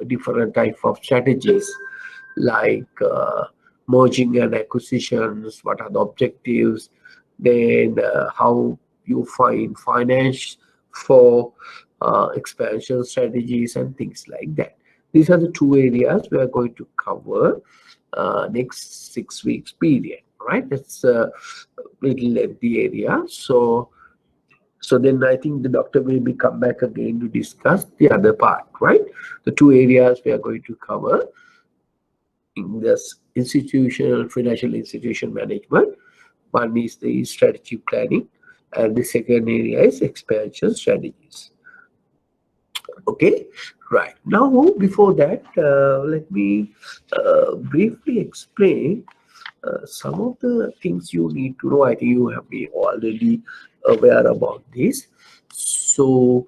different type of strategies like merging and acquisitions, what are the objectives, then how you find finance for expansion strategies and things like that. These are the two areas we are going to cover next 6 weeks period, right? It's a little lengthy area. So then I think the doctor will be come back again to discuss the other part, right? The two areas we are going to cover in this financial institution management. One is the strategy planning, and the second area is expansion strategies. Okay, right. Now, before that, let me briefly explain some of the things you need to know. I think you have been already aware about this. So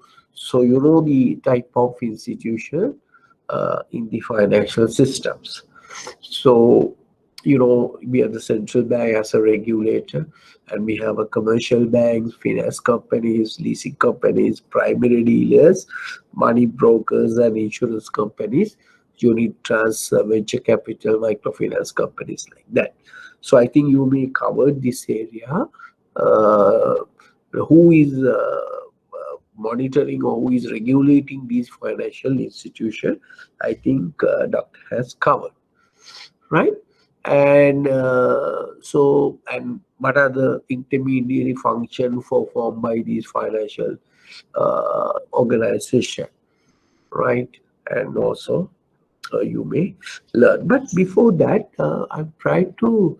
you know the type of institution in the financial systems. So, you know, we have the central bank as a regulator, and we have a commercial banks, finance companies, leasing companies, primary dealers, money brokers, and insurance companies, unit trusts, venture capital, microfinance companies, like that. So I think you may cover this area. Who is monitoring or who is regulating these financial institutions? I think Dr. has covered, right? And and what are the intermediary function performed by these financial organization, right? And also you may learn. But before that, I've tried to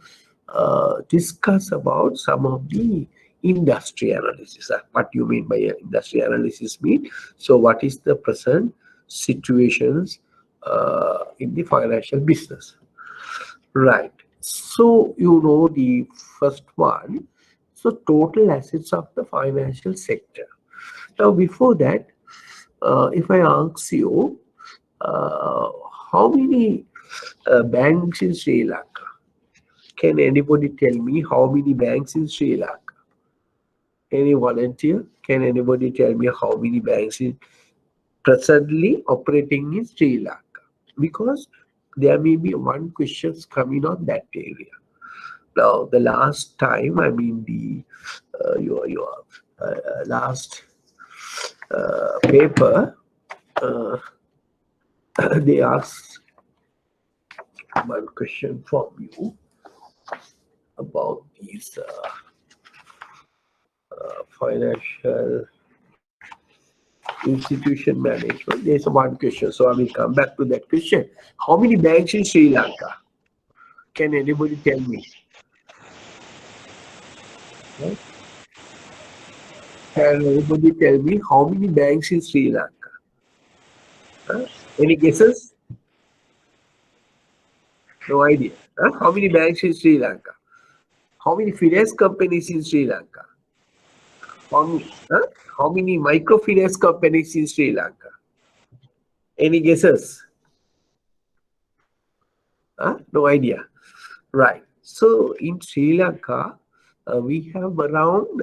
discuss about some of the industry analysis. What you mean by industry analysis mean? So what is the present situations in the financial business? Right. So you know the first one. So total assets of the financial sector. Now before that, if I ask you, how many banks in Sri Lanka? Can anybody tell me how many banks in Sri Lanka? Any volunteer? Can anybody tell me how many banks is presently operating in Sri Lanka? Because there may be one questions coming on that area. Now, the last time, I mean the your last paper, they asked one question from you about these financial institution management. There's one question, so I will come back to that question. How many banks in Sri Lanka? Can anybody tell me? Right? Can anybody tell me how many banks in Sri Lanka? Any guesses? No idea. How many banks in Sri Lanka? How many finance companies in Sri Lanka? How many microfinance companies in Sri Lanka? Any guesses? No idea. Right. So in Sri Lanka, we have around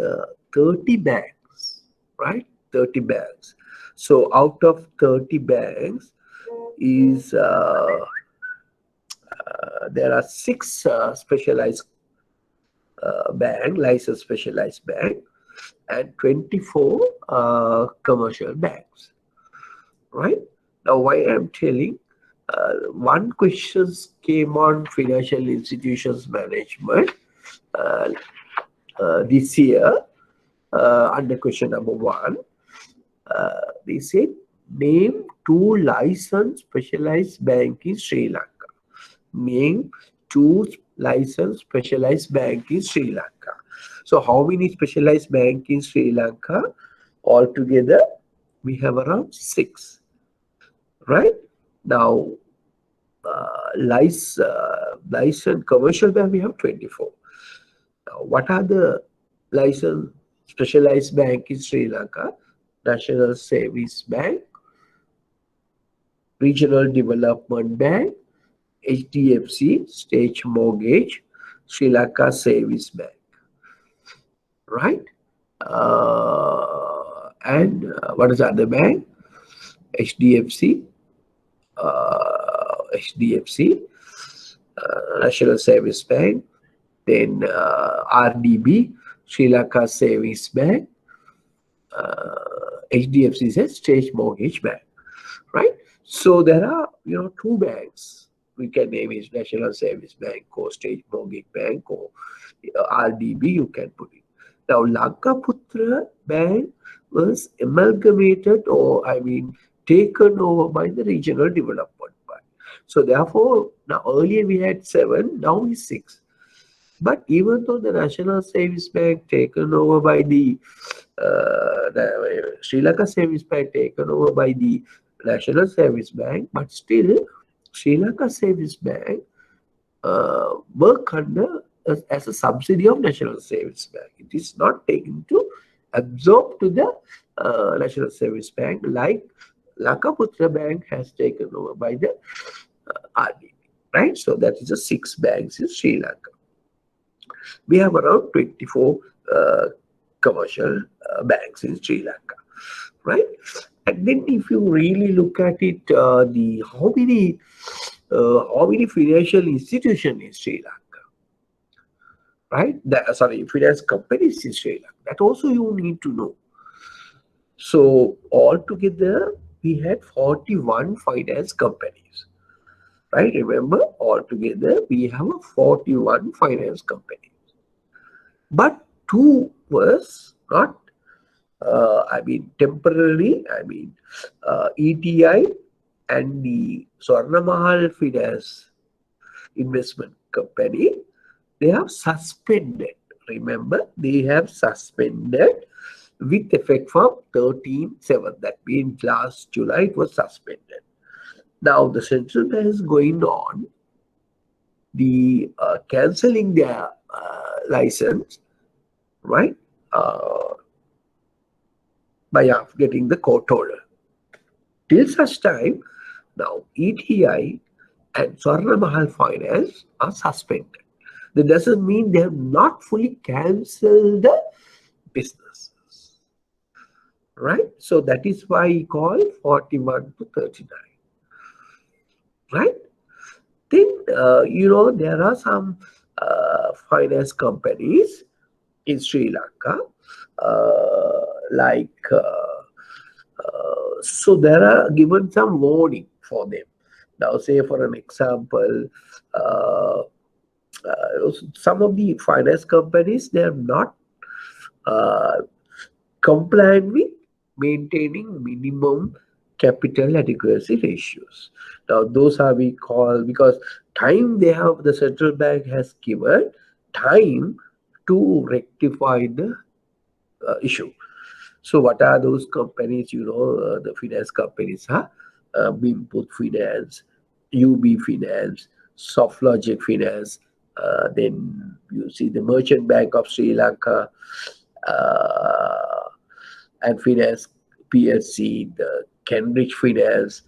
30 banks, right? 30 banks. So out of 30 banks is there are 6 specialized licensed specialized bank, and 24 commercial banks, right? Now, why I'm telling, one question came on financial institutions management this year under question number 1. They said, name 2 licensed specialized bank in Sri Lanka. Name 2 licensed specialized bank in Sri Lanka. So how many specialized bank in Sri Lanka? Altogether, we have around 6. Right? Now, licensed commercial bank, we have 24. Now, what are the licensed specialized bank in Sri Lanka? National Savings Bank, Regional Development Bank, HDFC, State Mortgage, Sri Lanka Savings Bank, right? And what is the other bank? HDFC, HDFC, National Service Bank, then RDB, Sri Lanka Savings Bank, HDFC is a State Mortgage Bank, right? So there are two banks. We can name it National Service Bank or State Mortgage Bank or RDB. You can put it. Now Lankaputra Bank was amalgamated, or taken over by the Regional Development Bank. So therefore, now earlier we had 7, now it's 6. But even though the National Savings Bank taken over by the Sri Lanka Savings Bank taken over by the National Savings Bank, but still Sri Lanka Savings Bank work under as a subsidy of National Savings Bank. It is not taken to absorb to the National Savings Bank like Lankaputra Bank has taken over by the RDB, right? So that is the 6 banks in Sri Lanka. We have around 24 commercial banks in Sri Lanka, right? And then if you really look at it, how many financial institutions in Sri Lanka, right? Finance companies in Sri Lanka. That also you need to know. So altogether, we had 41 finance companies, right? Remember, altogether we have 41 finance companies. But 2 was not, temporarily, ETI and the Swarna Mahal Finance Investment Company, they have suspended. Remember, they have suspended with effect from 13/7. That means last July it was suspended. Now the central bank is going on the cancelling their license, right? By getting the court order. Till such time, now ETI and Swarna Mahal Finance are suspended. That doesn't mean they have not fully cancelled the businesses, right? So that is why we call 41 to 39, right? Then, there are some finance companies in Sri Lanka, so there are given some warning for them. Now, say for an example, some of the finance companies, they are not compliant with maintaining minimum capital adequacy ratios. Now, those are we call, because the central bank has given time to rectify the issue. So what are those companies? The finance companies are Bimput Finance, UB Finance, SoftLogic Finance, then you see the Merchant Bank of Sri Lanka, and Finance PSC, the Cambridge Finance,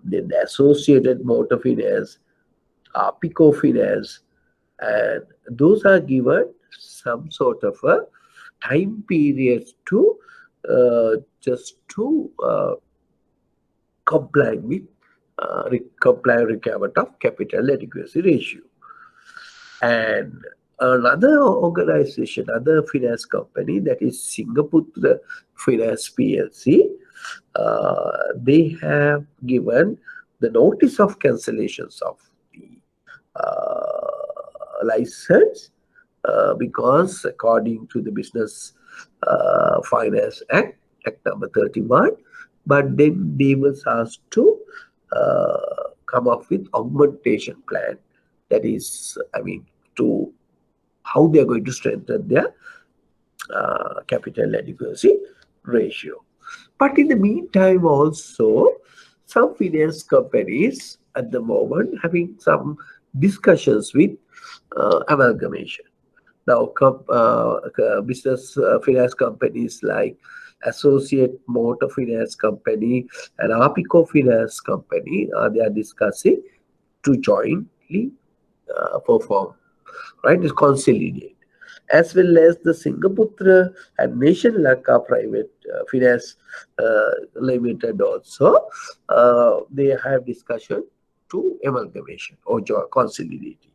then the Associated Motor Finance, Pico Finance, and those are given some sort of a time period to comply with requirement of capital adequacy ratio. And another organization, other finance company, that is Singapore Finance PLC, they have given the notice of cancellations of the license because according to the Business Finance Act number 31, but then they was asked to come up with augmentation plan. That is, to how they are going to strengthen their capital adequacy ratio. But in the meantime, also some finance companies at the moment having some discussions with amalgamation. Now, business finance companies like Associate Motor Finance Company and Apico Finance Company, they are discussing to jointly perform, right? It's consolidate. as well as the Singaputra and Nation Lanka Private Finance Limited also, they have discussion to amalgamation or consolidating.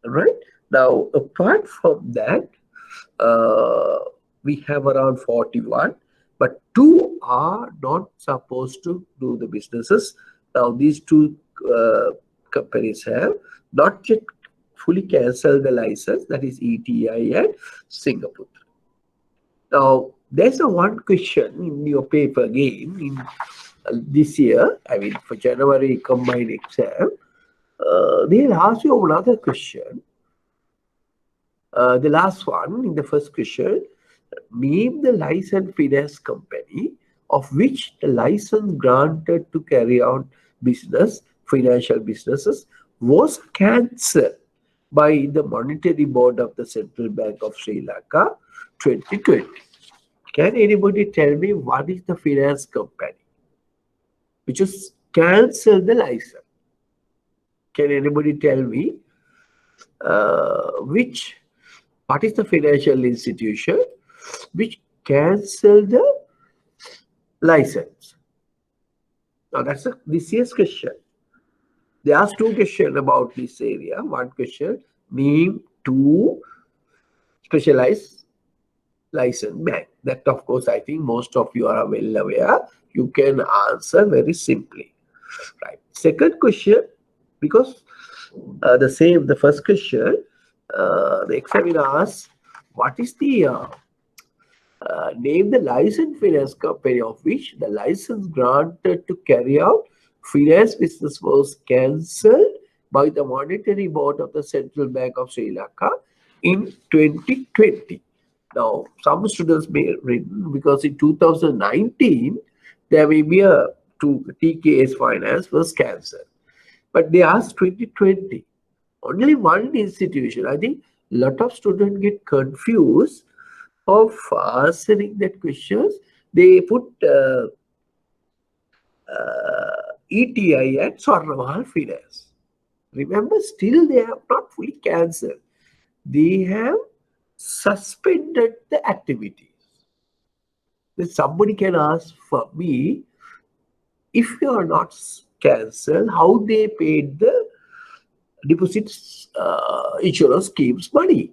Right now, apart from that, we have around 41, but two are not supposed to do the businesses. Now, these two companies have not yet fully cancelled the license, that is ETI and Singapore. Now, there's a one question in your paper again in this year, I mean for January combined exam, they'll ask you another question. The last one in the first question, name the license finance company of which the license granted to carry out financial businesses, was cancelled by the Monetary Board of the Central Bank of Sri Lanka 2020. Can anybody tell me what is the finance company which has cancelled the license? Can anybody tell me what is the financial institution which cancelled the license? Now that's this year's question. They asked two questions about this area. One question, name two specialized license bank. That of course I think most of you are well aware. You can answer very simply. Right. Second question, because the first question, the examiner asks, what is the name the licensed finance company of which the license granted to carry out finance business was cancelled by the Monetary Board of the Central Bank of Sri Lanka in 2020. Now, some students may have written because in 2019 there may be a TKS finance was cancelled, but they asked 2020. Only one institution. I think a lot of students get confused of answering that questions. They put ETI and Swarnamahal Finance. Remember, still they have not fully cancelled. They have suspended the activities. Then somebody can ask for me, if you are not cancelled, how they paid the deposit insurance schemes money?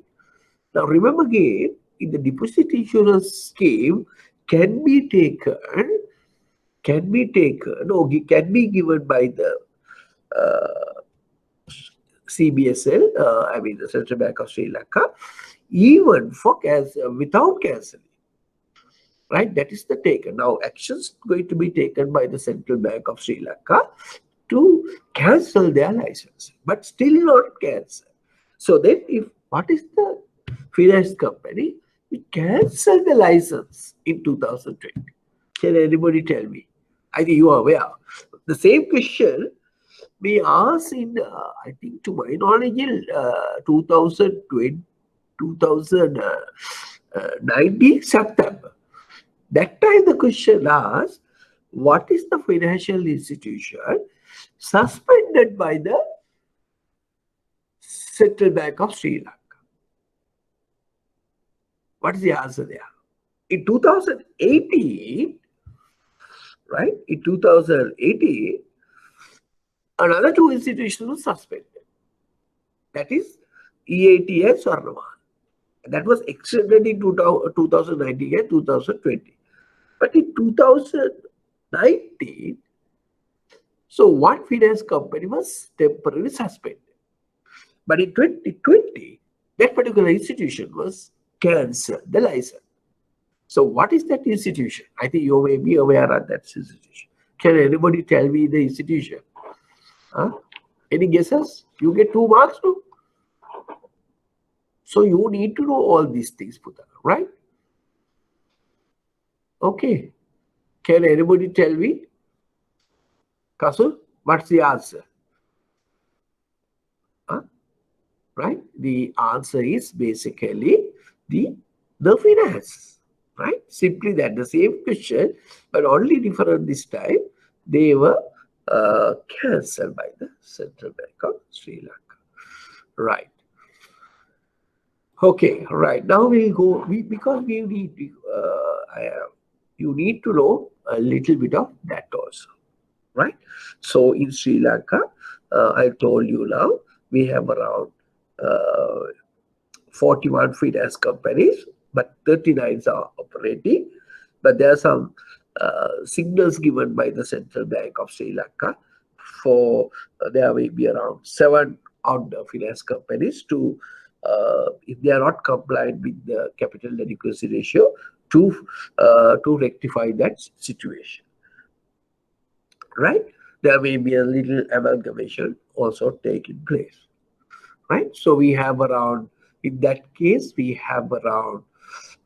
Now remember again, in the deposit insurance scheme can be given by the CBSL, I mean the Central Bank of Sri Lanka, even for without cancelling. Right, that is the taken. Now actions going to be taken by the Central Bank of Sri Lanka to cancel their license, but still not cancel. So then, what is the finance company which cancelled the license in 2020? Can anybody tell me? I think you are aware. The same question we asked in, I think to my knowledge, in 2019 September. That time the question asked, what is the financial institution suspended by the Central Bank of Sri Lanka? What is the answer there? In 2018, right? In 2018, another two institutions were suspended. That is EAT and Swarnamahal. That was extended in 2019 and 2020. But in 2019, so one finance company was temporarily suspended. But in 2020, that particular institution was cancelled, the license. So what is that institution? I think you may be aware of that institution. Can anybody tell me the institution? Huh? Any guesses? You get 2 marks too. So you need to know all these things, Putana, right? Okay. Can anybody tell me? Kasul, what's the answer? Huh? Right? The answer is basically the finance. Right? Simply that, the same question, but only different this time. They were cancelled by the Central Bank of Sri Lanka. Right. Okay, right now we'll go. Because we need you need to know a little bit of that also, right? So in Sri Lanka, I told you now we have around uh, 41 finance companies, but 39 are operating. But there are some signals given by the Central Bank of Sri Lanka for there may be around seven out the finance companies to, if they are not compliant with the capital adequacy ratio, to rectify that situation, right? There may be a little amalgamation also taking place, right? So we have around, in that case, we have around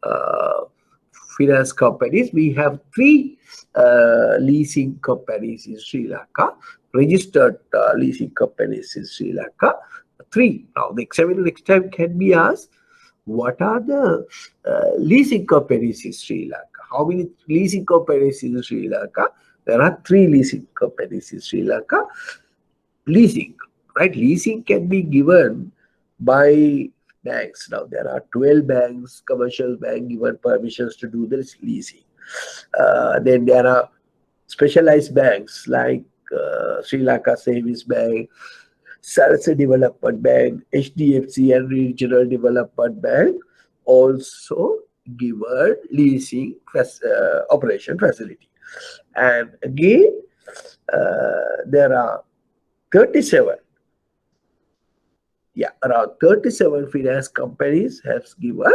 uh, finance companies. We have three leasing companies in Sri Lanka, registered leasing companies in Sri Lanka. Three. Now, the examiner next time can be asked, what are the leasing companies in Sri Lanka? How many leasing companies in Sri Lanka? There are three leasing companies in Sri Lanka. Leasing, right? Leasing can be given by banks. Now there are 12 banks, commercial bank given permissions to do this leasing. Then there are specialized banks like Sri Lanka Savings Bank, Sarasa Development Bank, HDFC and Regional Development Bank also given leasing operation facility. And again, there are 37, yeah, around 37 finance companies has given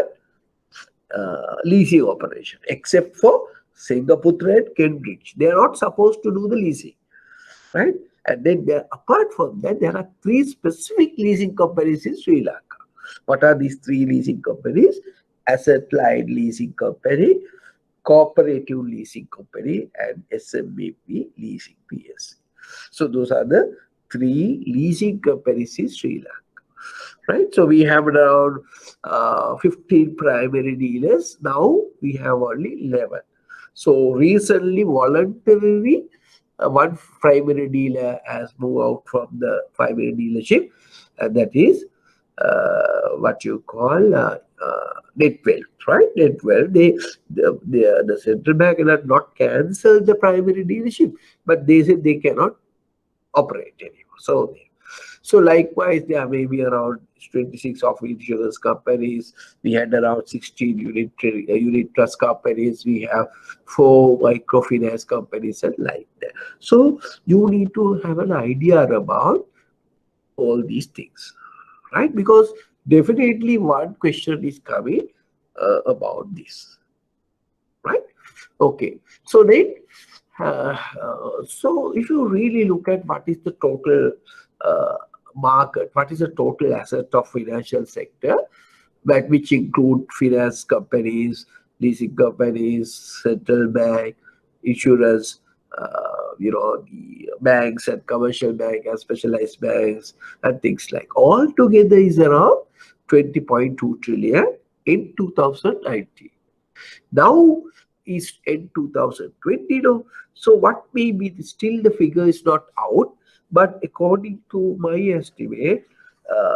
leasing operation, except for Singapore and Cambridge. They are not supposed to do the leasing, right? And then there, apart from that, there are three specific leasing companies in Sri Lanka. What are these three leasing companies? Asset Light Leasing Company, Cooperative Leasing Company, and SMBP Leasing PSC. So those are the three leasing companies in Sri Lanka, right? So we have around 15 primary dealers. Now we have only 11. So recently, voluntarily, one primary dealer has moved out from the primary dealership, and that is what you call Netwealth, right? Netwealth. The central bank cannot not cancel the primary dealership, but they said they cannot operate anymore. So likewise, there may be around 26 of insurance companies. We had around 16 unit trust companies. We have 4 microfinance companies and like that. So you need to have an idea about all these things, right? Because definitely one question is coming about this, right? Okay. So then, so if you really look at what is the total uh, market, what is the total asset of financial sector, that which include finance companies, leasing companies, central bank, insurance, the banks and commercial bank and specialized banks and things like, all together is around 20.2 trillion in 2019. Now is in 2020 now. So what may be still the figure is not out, but according to my estimate,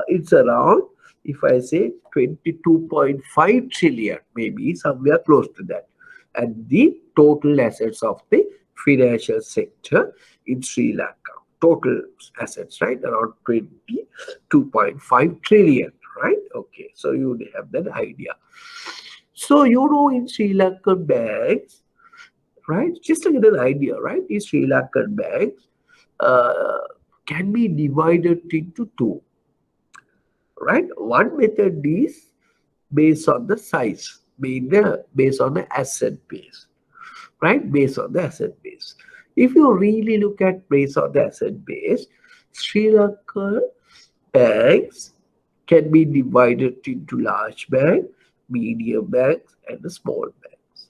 it's around, if I say 22.5 trillion, maybe somewhere close to that, and the total assets of the financial sector in Sri Lanka. Total assets, right? Around 22.5 trillion, right? Okay, so you have that idea. So, in Sri Lankan banks, right? Just to get an idea, right? In Sri Lankan banks uh, can be divided into two, right? One method is based on the size, based on the asset base, right? Based on the asset base. If you really look at based on the asset base, Sri Lanka banks can be divided into large bank, medium banks, and the small banks.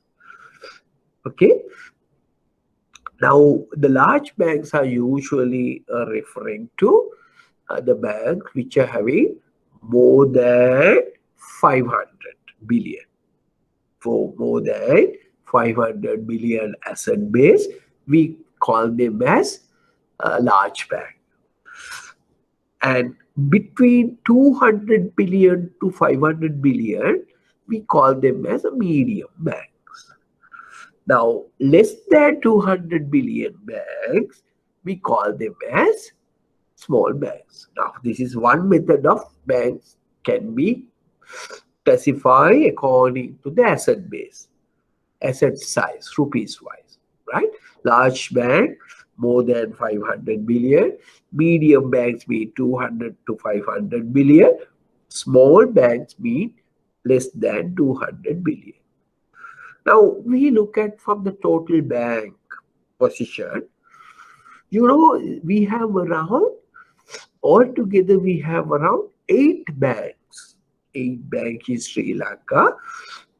Okay. Now, the large banks are usually referring to the banks which are having more than 500 billion. For more than 500 billion asset base, we call them as a large bank. And between 200 billion to 500 billion, we call them as a medium banks. Now, less than 200 billion banks, we call them as small banks. Now, this is one method of banks can be classified according to the asset base, asset size, rupees wise, right? Large bank, more than 500 billion. Medium banks mean 200 to 500 billion. Small banks mean less than 200 billion. Now, we look at from the total bank position, we have around, altogether we have around 8 banks. 8 banks in Sri Lanka,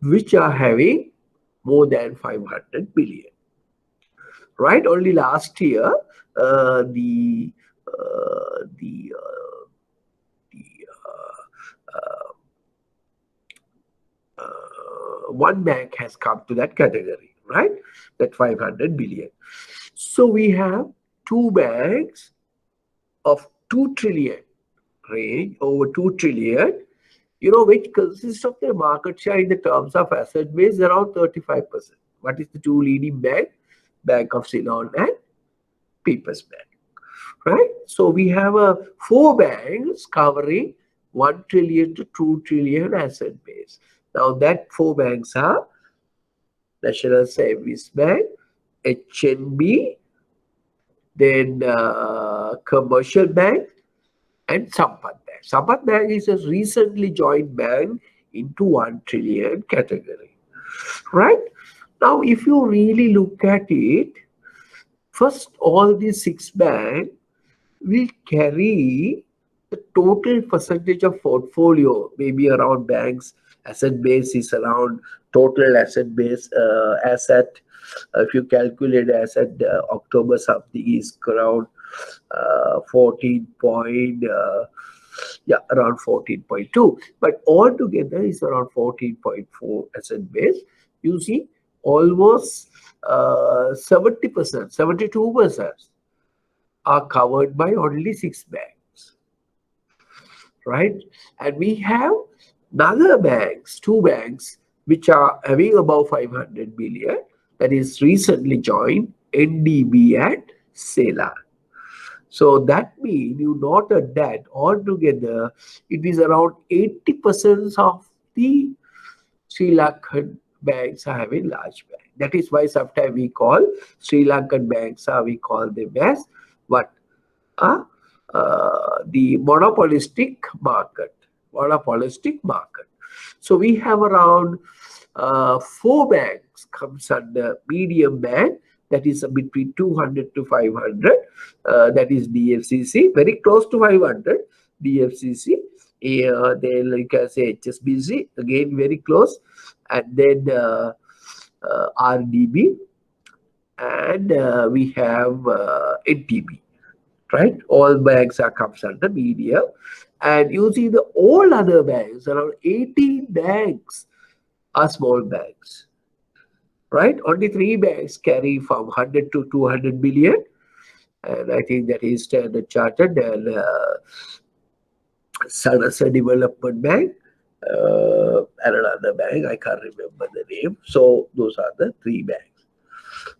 which are having more than 500 billion. Right? Only last year, the one bank has come to that category, right? That 500 billion. So we have 2 banks of 2 trillion range, over 2 trillion, which consists of their market share in the terms of asset base around 35%. What is the 2 leading bank? Bank of Ceylon and People's Bank, right? So we have 4 banks covering 1 trillion to 2 trillion asset base. Now that 4 banks are National Savings Bank, HNB, then Commercial Bank, and Sampat Bank. Sampat Bank is a recently joined bank into 1 trillion category, right? Now, if you really look at it, first, all these 6 banks will carry the total percentage of portfolio, maybe around banks. Asset base is around total asset base, if you calculate asset, October something is around 14 point, around 14.2, but altogether is around 14.4 asset base. You see, almost 70%, 72% are covered by only 6 banks, right? And we have another banks, 2 banks, which are having above 500 billion, that is recently joined, NDB and Ceylon. So that means you noted that altogether it is around 80% of the Sri Lankan banks are having large banks. That is why sometimes we call Sri Lankan banks, we call them as what? The monopolistic market. Monopolistic market. So we have around 4 banks comes under medium bank, that is between 200 to 500. That is DFCC, very close to 500. DFCC. Then you can say HSBC, again very close, and then RDB, and we have NTB, right? All banks are comes under medium, and you see the all other banks, around 18 banks are small banks, right? Only 3 banks carry from 100 to 200 billion, and I think that is Standard Chartered and Sanasa Development Bank, and another bank, I can't remember the name. So those are the 3 banks,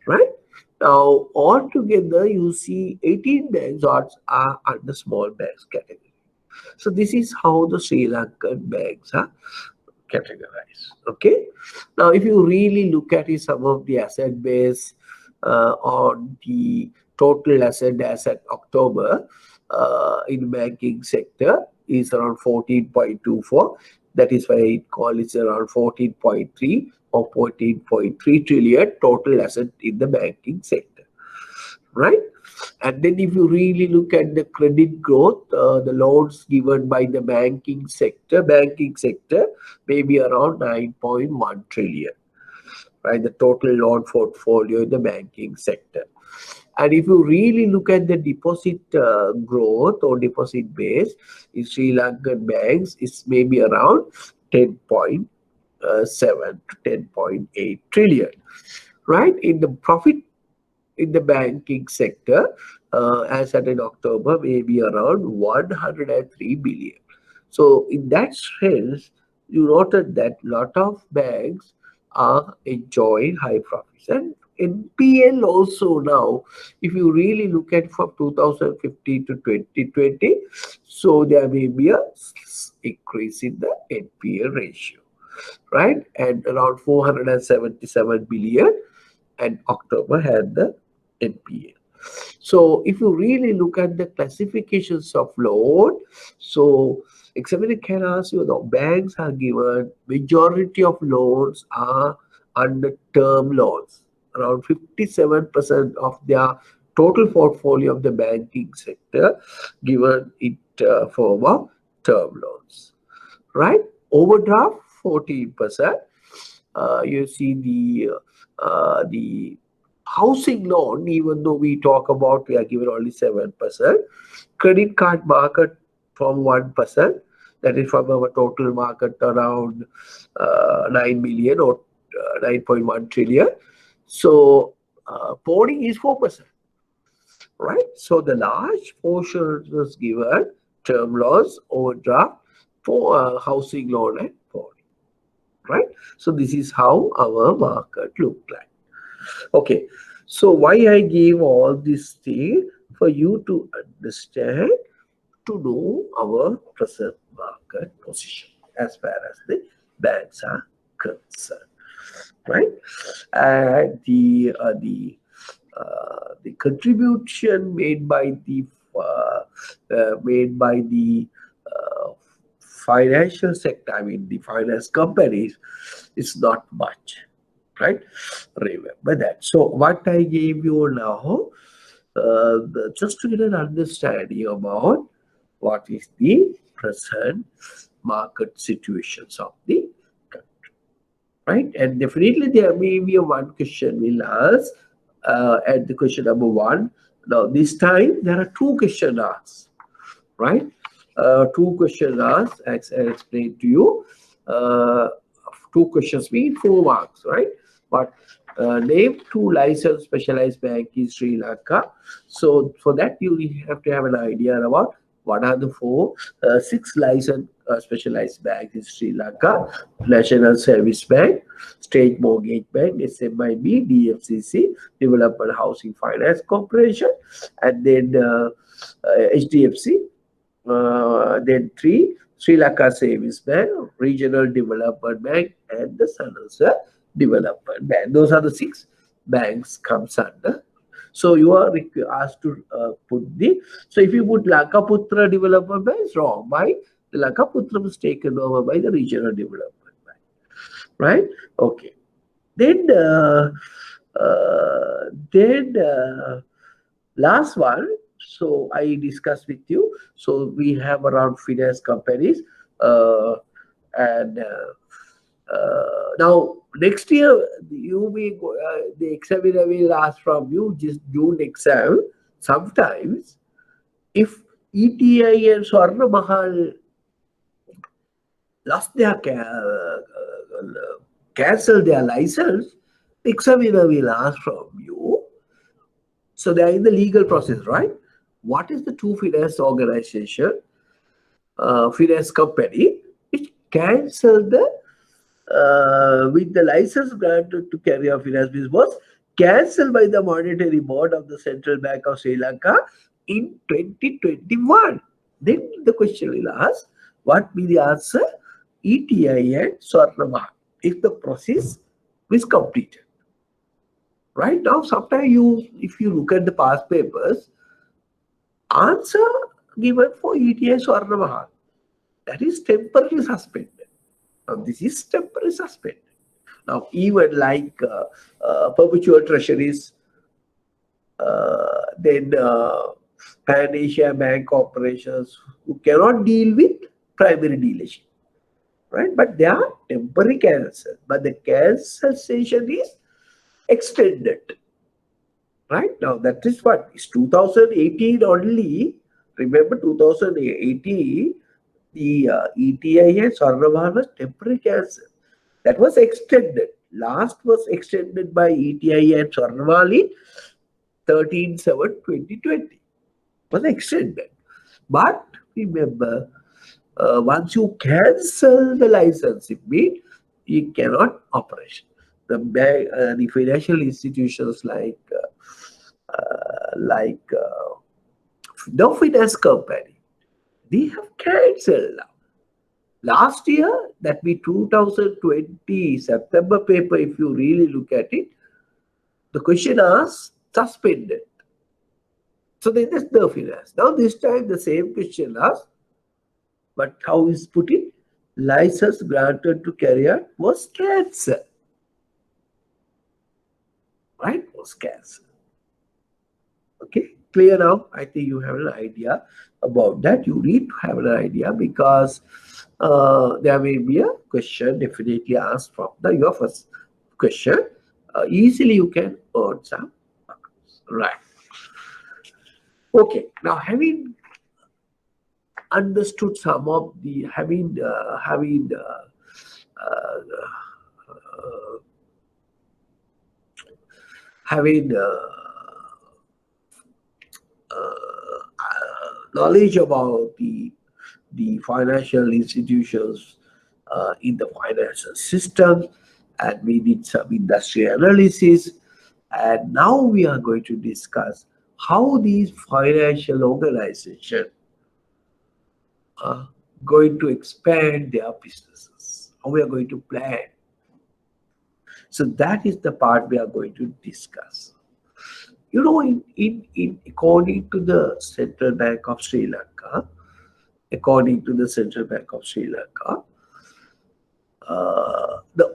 right? Now, altogether, you see 18 banks are under small banks category. So this is how the Sri Lankan banks are categorized. Okay. Now, if you really look at it, some of the asset base on the total asset as at October in banking sector is around 14.24. That is why it calls it around 14.3 or 14.3 trillion total asset in the banking sector, right? And then if you really look at the credit growth, the loans given by the banking sector may be around 9.1 trillion, right? The total loan portfolio in the banking sector. And if you really look at the deposit growth or deposit base in Sri Lankan banks, it's maybe around 10.7 to 10.8 trillion, right? In the profit in the banking sector, as at in October, maybe around 103 billion. So in that sense, you noted that lot of banks are enjoying high profits. And NPL also now, if you really look at from 2015 to 2020, so there may be a increase in the NPL ratio, right? And around 477 billion, and October had the NPL. So if you really look at the classifications of loan, so examiner can ask you, the banks are given majority of loans are under term loans. Around 57% of their total portfolio of the banking sector given it form of term loans, right? Overdraft 14%. You see the housing loan, even though we talk about we are given only 7%. Credit card market from 1%. That is from our total market around 9 million or 9.1 trillion. So pawning is 4%, right? So the large portion was given term loans, overdraft for housing loan and pawning, right? So this is how our market looked like. Okay, so why I gave all this thing for you to understand, to know our present market position as far as the banks are concerned, right? And the contribution made by the financial sector, I mean the finance companies, is not much, right? Remember that. So what I gave you now, just to get an understanding about what is the present market situations of the country, right? And definitely there may be a one question we'll ask at the question number 1. Now this time there are two questions asked, right? Two questions asked, as I explained to you. Two questions mean 4 marks, right? But name 2 licensed specialized bank in Sri Lanka. So for that you have to have an idea about what are the 6 licensed specialized banks in Sri Lanka: National Service Bank, State Mortgage Bank, SMIB, DFCC, Development Housing Finance Corporation, and then HDFC. Then 3, Sri Lanka Savings Bank, Regional Development Bank, and the Sanasa Development Bank. Those are the 6 banks comes under. So you are asked to put the. So if you put Lankaputra Development Bank, it's wrong. Why? The Lankaputra was taken over by the Regional Development Bank, right? Okay. Then last one. So I discussed with you. So we have around finance companies, and now next year you will go, the examiner will ask from you just June exam. Sometimes if ETI and Swarna Mahal lost their cancel their license, the examiner will ask from you. So they are in the legal process, right? What is the two finance organization, finance company, which cancel the with the license granted to carry out finance business was cancelled by the Monetary Board of the Central Bank of Sri Lanka in 2021. Then the question will ask, what be the answer? ETI and Swarnama, if the process is completed. Right now, sometimes if you look at the past papers, answer given for ETI and Swarnama, that is temporarily suspended. Now, this is temporary suspended. Now, even like perpetual treasuries, then Pan Asia Bank corporations who cannot deal with primary dealership, right? But they are temporary cancel. But the cancellation is extended, right? Now, that is what is 2018 only. Remember, 2018, the ETI and Swarnama was temporary cancel. That was extended. Last was extended by ETI and Swarnama in 13/7/2020. Was extended. But remember, once you cancel the license, it means you cannot operate. The financial institutions like the finance company, they have cancelled now. Last year, that be 2020 September paper, if you really look at it, the question asked suspended. So then that's the finance. Now this time the same question asked, but how is put it? License granted to carry out was cancelled. Right? Was cancelled. Okay, clear now? I think you have an idea about that. You need to have an idea because there may be a question definitely asked from your first question. Easily you can earn some marks. Right. Okay, now having understood some of the having knowledge about the financial institutions in the financial system, and we did some industry analysis, and now we are going to discuss how these financial organizations are going to expand their businesses, how we are going to plan. So that is the part we are going to discuss. You know, in according to the Central Bank of Sri Lanka,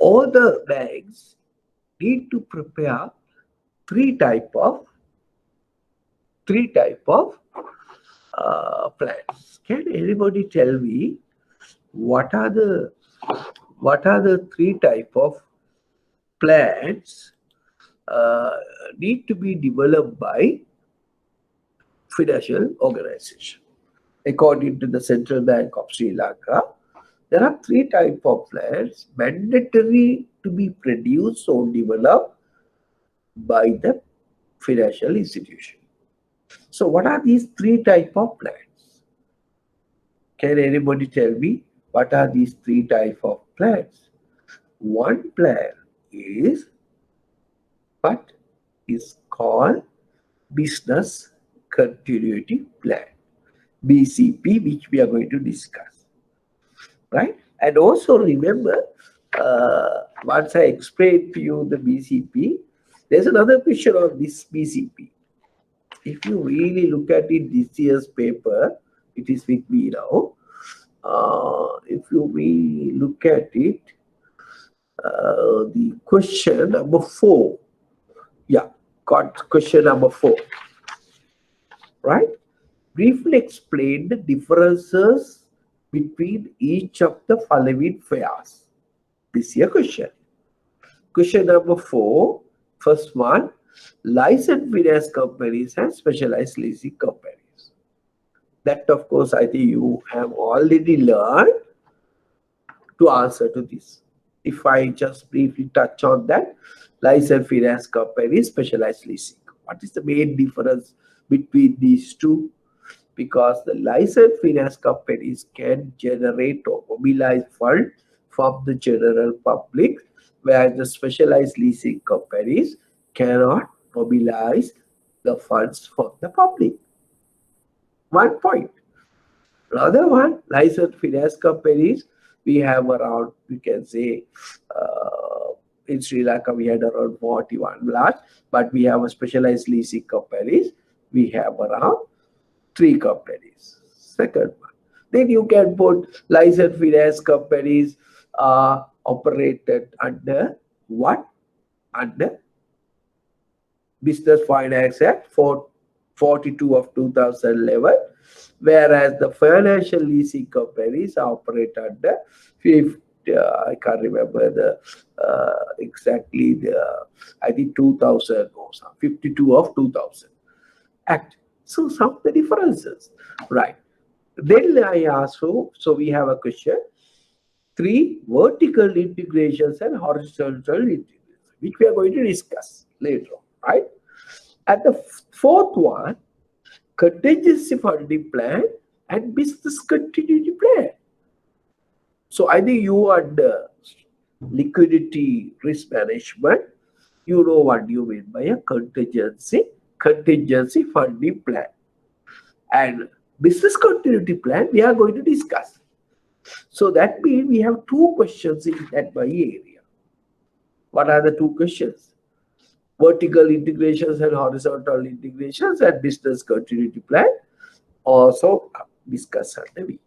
all the banks need to prepare three type of plans. Can anybody tell me what are the three type of plans need to be developed by financial organization? According to the Central Bank of Sri Lanka, there are three types of plans mandatory to be produced or developed by the financial institution. So what are these three types of plans? Can anybody tell me what are these three types of plans? One plan is what is called business continuity plan, BCP, which we are going to discuss, right? And also remember, once I explained to you the BCP, there's another question on this BCP. If you really look at it, this year's paper, it is with me now. If you really look at it, the question number 4, yeah, got question number 4, right? Briefly explain the differences between each of the following fairs. This year question. Question number 4, first one, licensed finance companies and specialized leasing companies. That, of course, I think you have already learned to answer to this. If I just briefly touch on that, licensed finance companies, specialized leasing. What is the main difference between these two? Because the licensed finance companies can generate or mobilize funds from the general public, whereas the specialized leasing companies cannot mobilize the funds from the public. One point. Another one, licensed finance companies, we have around, we can say, in Sri Lanka, we had around 41 large, but we have a specialized leasing companies, we have around 3 companies. Second one. Then you can put licensed finance companies operated under what? Under Business Finance Act 42 of 2011, whereas the financial leasing companies operate under I can't remember the exactly the, I think 2000 or something, 52 of 2000 Act. So some of the differences, right? Then I ask you, so we have a question, 3 vertical integrations and horizontal integrations, which we are going to discuss later on, right? And the Fourth one, contingency funding plan and business continuity plan. So I think you under liquidity risk management, you know what you mean by a contingency funding plan. And business continuity plan we are going to discuss. So that means we have two questions in that by area. What are the two questions? Vertical integrations and horizontal integrations and business continuity plan also discuss under me.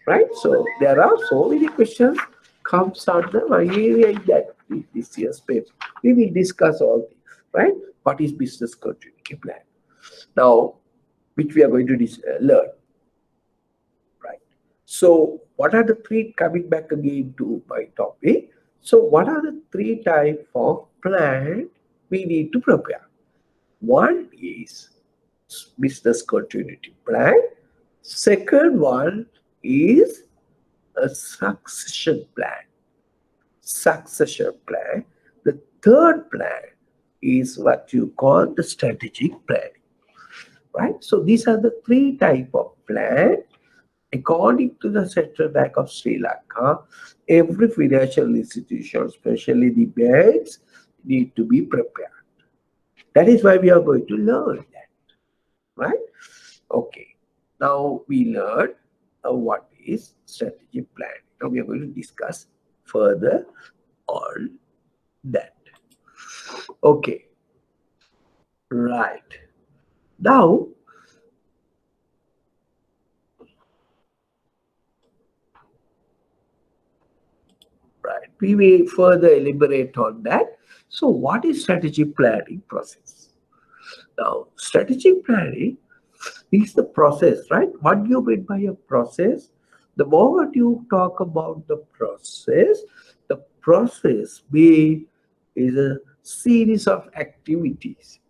Right? So there are so many questions comes under my area in that this year's paper. We will discuss all these, right? What is business continuity plan? Now, which we are going to learn, right? So, what are the three, coming back again to my topic? So, what are the three types of plan we need to prepare? One is business continuity plan. Second one is a succession plan. The third plan is what you call the strategic planning, right? So these are the three type of plan. According to the Central Bank of Sri Lanka, every financial institution, especially the banks, need to be prepared. That is why we are going to learn that, right? Okay. Now we learned what is strategic plan. Now we are going to discuss further on that. Okay. Right. Now, right, we will further elaborate on that. So what is strategic planning process? Now, strategic planning is the process, right? What do you mean by a process? The moment you talk about the process being is a series of activities,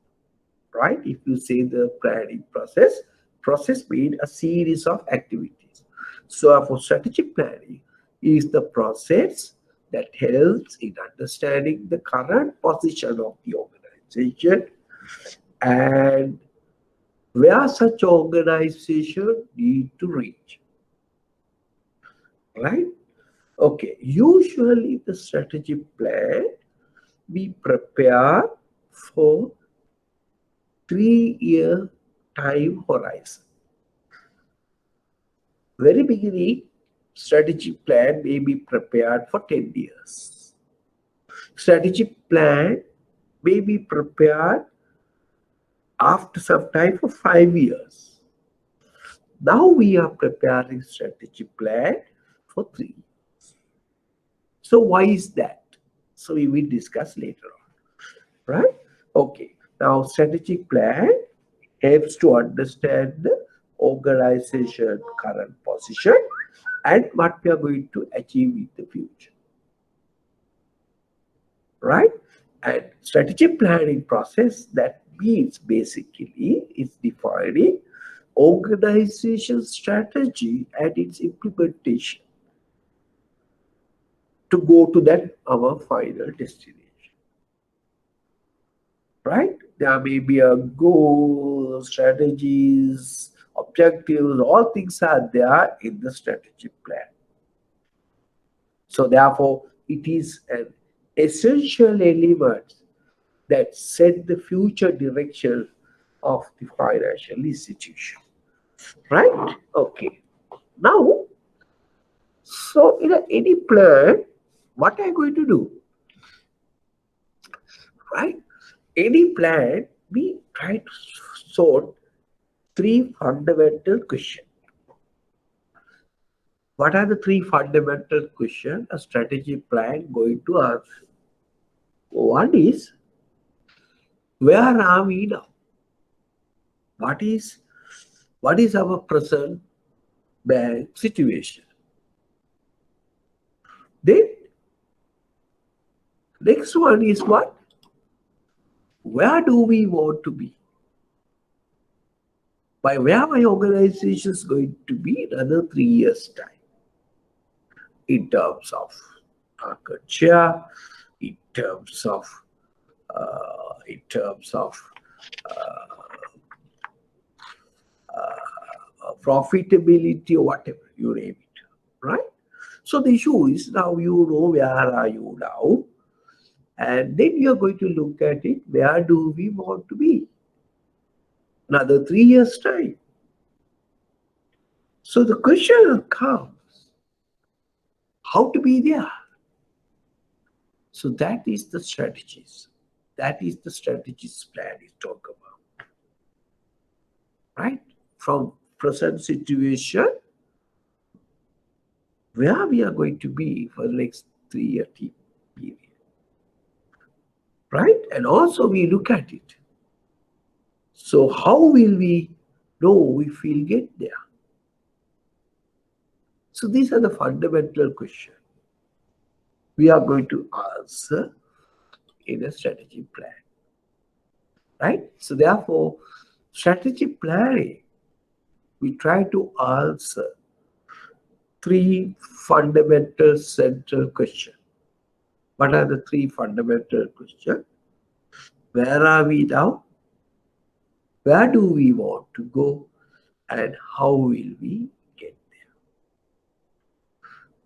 right? If you say the planning process means a series of activities. So for strategic planning is the process that helps in understanding the current position of the organization and where such organization need to reach, right? Okay, usually the strategic plan we prepare for 3-year time horizon. Very beginning, strategic plan may be prepared for 10 years. Strategic plan may be prepared after some time for 5 years. Now we are preparing strategic plan for 3 years. So why is that? So we will discuss later on, right? Okay. Now strategic plan helps to understand the organization current position and what we are going to achieve in the future, right? And strategic planning process, that means basically is defining organization strategy and its implementation to go to that our final destination, right? There may be a goal, strategies, objectives, all things are there in the strategic plan. So therefore, it is an essential element that set the future direction of the financial institution, right? Okay. Now, so in any plan, what are you going to do, right? Any plan, we try to sort three fundamental questions. What are the three fundamental questions a strategy plan going to answer? One is, where are we now? What is our present bank situation? Then, next one is what? Where do we want to be? By where my organization is going to be in another 3 years' time? In terms of market share, in terms of profitability, or whatever, you name it, right? So the issue is now you know where are you now, and then you're going to look at it, where do we want to be? Another 3 years' time. So the question comes, how to be there? So that is the strategies. That is the strategies plan is talk about. Right? From present situation, where we are going to be for the next 3 year period. Right? And also we look at it. So how will we know if we'll get there? So these are the fundamental questions we are going to answer in a strategy plan. Right? So therefore, strategy planning, we try to answer 3 fundamental central questions. What are the 3 fundamental questions? Where are we now? Where do we want to go? And how will we get there?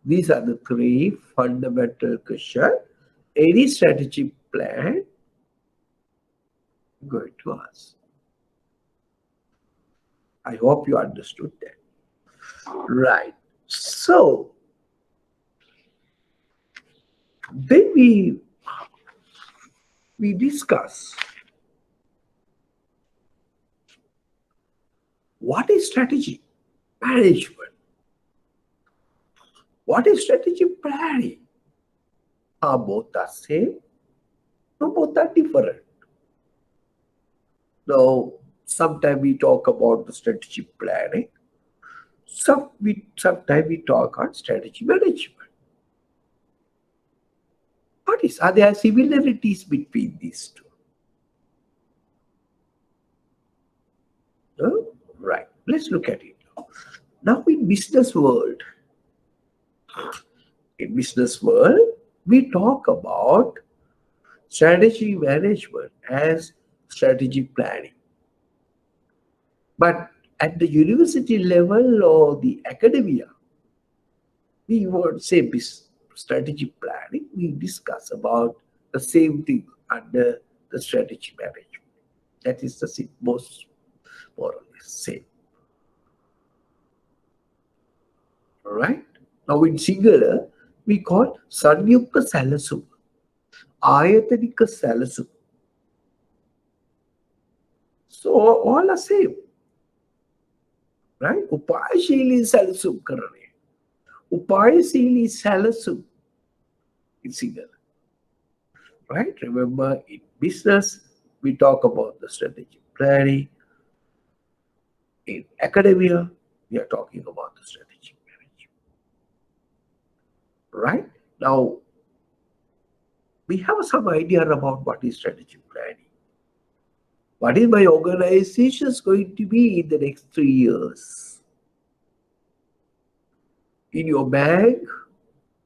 These are the 3 fundamental questions any strategy plan is going to ask. I hope you understood that. Right. So, then we discuss what is strategy management, what is strategy planning. Are both the same? No, both are different. Now, sometimes we talk about the strategy planning. Sometimes we talk on strategy management. Are there similarities between these two? No? Right. Let's look at it. Now in business world, we talk about strategy management as strategy planning. But at the university level or the academia, we won't say strategy planning. We discuss about the same thing under the strategy management. That is the most more or less same. All right. Now in singular, we call Sanyukta Salasum, Ayatanika Salasum. So all are same. Right? Upayashili Salasum Karane. Upayashili Salasum in singular. Right? Remember, in business, we talk about the strategic planning. In academia, we are talking about the strategic management. Right? Now, we have some idea about what is strategic planning. What is my organization going to be in the next 3 years? In your bank,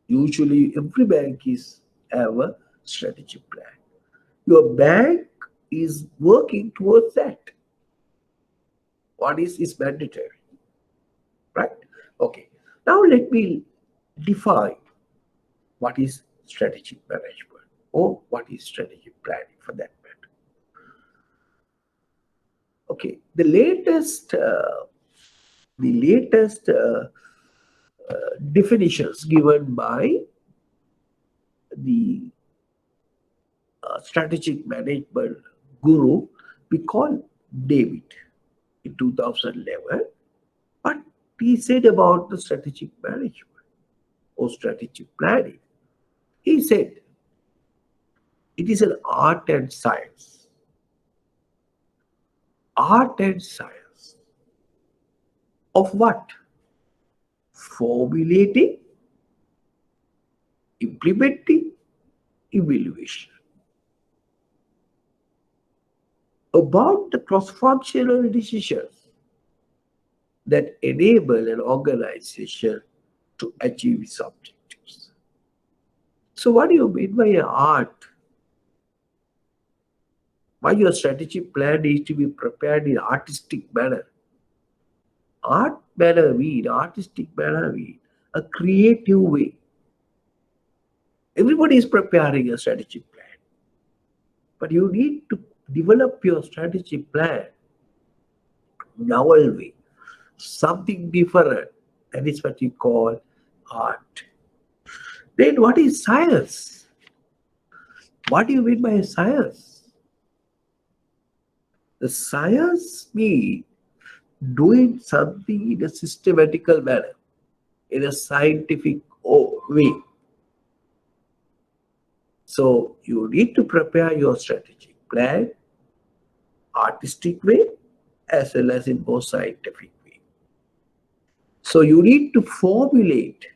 usually every bank have a strategic plan. Your bank is working towards that. What is mandatory, right? Okay. Now let me define what is strategic management or what is strategic planning for that matter. Okay. The latest definitions given by the strategic management guru, we call David in 2011. What he said about the strategic management or strategic planning, he said it is an art and science. Art and science of what? Formulating, implementing, evaluation. About the cross-functional decisions that enable an organization to achieve its objectives. So what do you mean by art? Why your strategic plan needs to be prepared in artistic manner? artistic manner mean a creative way. Everybody is preparing a strategic plan, but you need to develop your strategic plan novel way, something different. That is what you call art. Then what is science? What do you mean by science? The science means doing something in a systematical manner, in a scientific way. So you need to prepare your strategic plan, artistic way, as well as in more scientific way. So you need to formulate,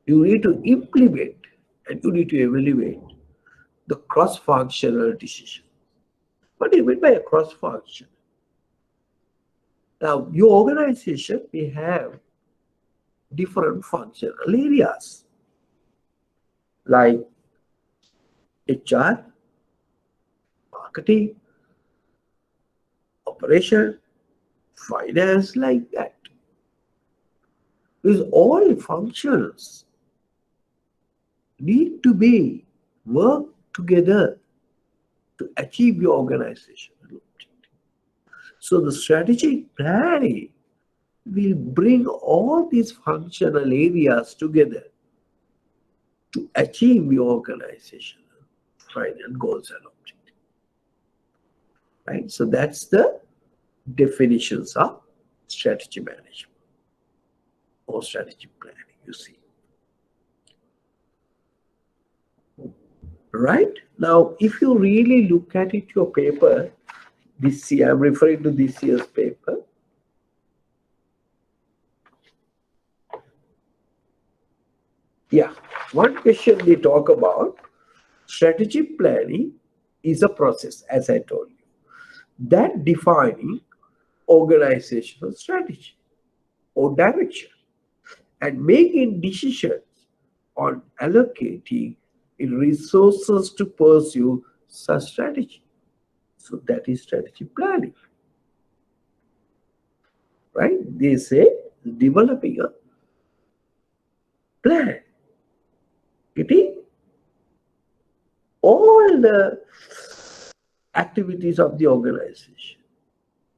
you need to implement, and you need to evaluate the cross-functional decision. What do you mean by a cross-function? Now, your organization may have different functional areas like HR, marketing, operation, finance, like that. These all functions need to be work together to achieve your organizational objective. So the strategic planning will bring all these functional areas together to achieve your organizational final goals and objectives. Right? So that's the definitions of strategy management or strategy planning, you see. Right? Now, if you really look at it, your paper, this year, I'm referring to this year's paper. Yeah, one question they talk about, strategic planning is a process, as I told you, that defining organizational strategy or direction and making decisions on allocating resources to pursue such strategy. So that is strategy planning. Right? They say developing a plan. Getting all the activities of the organization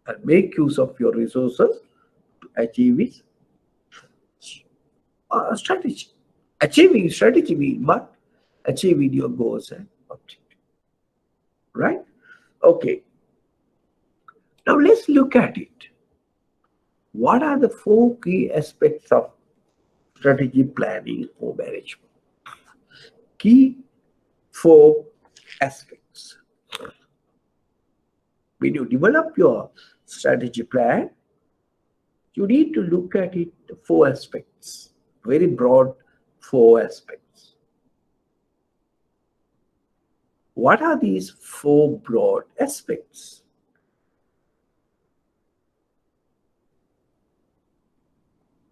and make use of your resources to achieve its strategy. Achieving strategy means what? Achieving your goals and objectives. Right? Okay. Now let's look at it. What are the 4 key aspects of strategy planning or management? Key 4 aspects. When you develop your strategy plan, you need to look at it 4 aspects, very broad 4 aspects. What are these 4 broad aspects?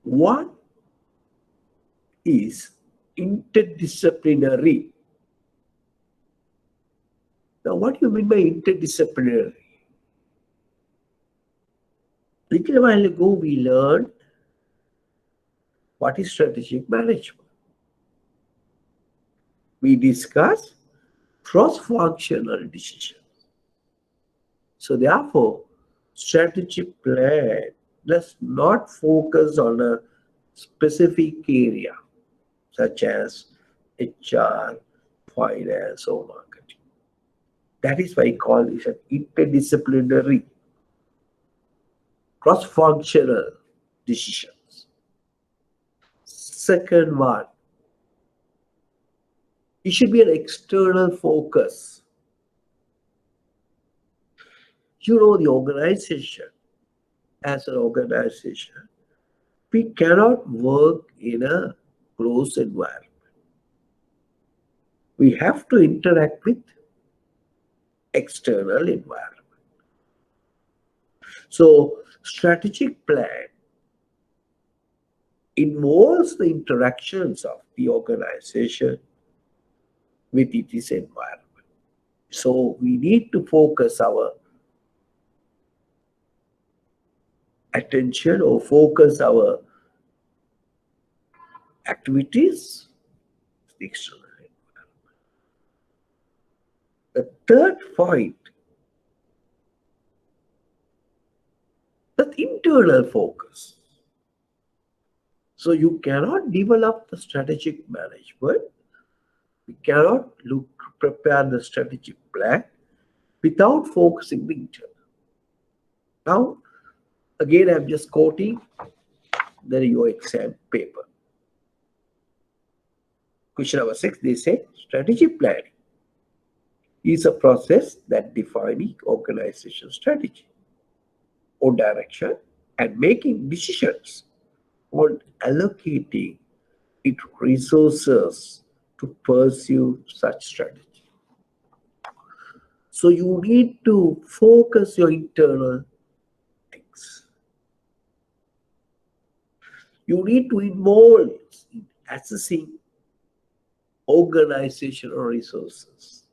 One is interdisciplinary. Now, what do you mean by interdisciplinary? Little while ago, we learned what is strategic management. We discussed cross-functional decisions. So therefore, strategic plan does not focus on a specific area such as HR, finance, or marketing. That is why I call this an interdisciplinary, cross-functional decisions. Second one, it should be an external focus. You know, the organization, as an organization, we cannot work in a closed environment. We have to interact with external environment. So, strategic plan involves the interactions of the organization with its environment. So, we need to focus our attention or focus our activities, the external environment. The third point, the internal focus. So you cannot develop the strategic management, we cannot prepare the strategic plan without focusing the internal. Now, again, I'm just quoting your exam paper. Question number 6, they say strategic planning is a process that defining organization strategy or direction and making decisions on allocating its resources to pursue such strategy. So you need to focus your internal things. You need to involve in assessing organizational resources.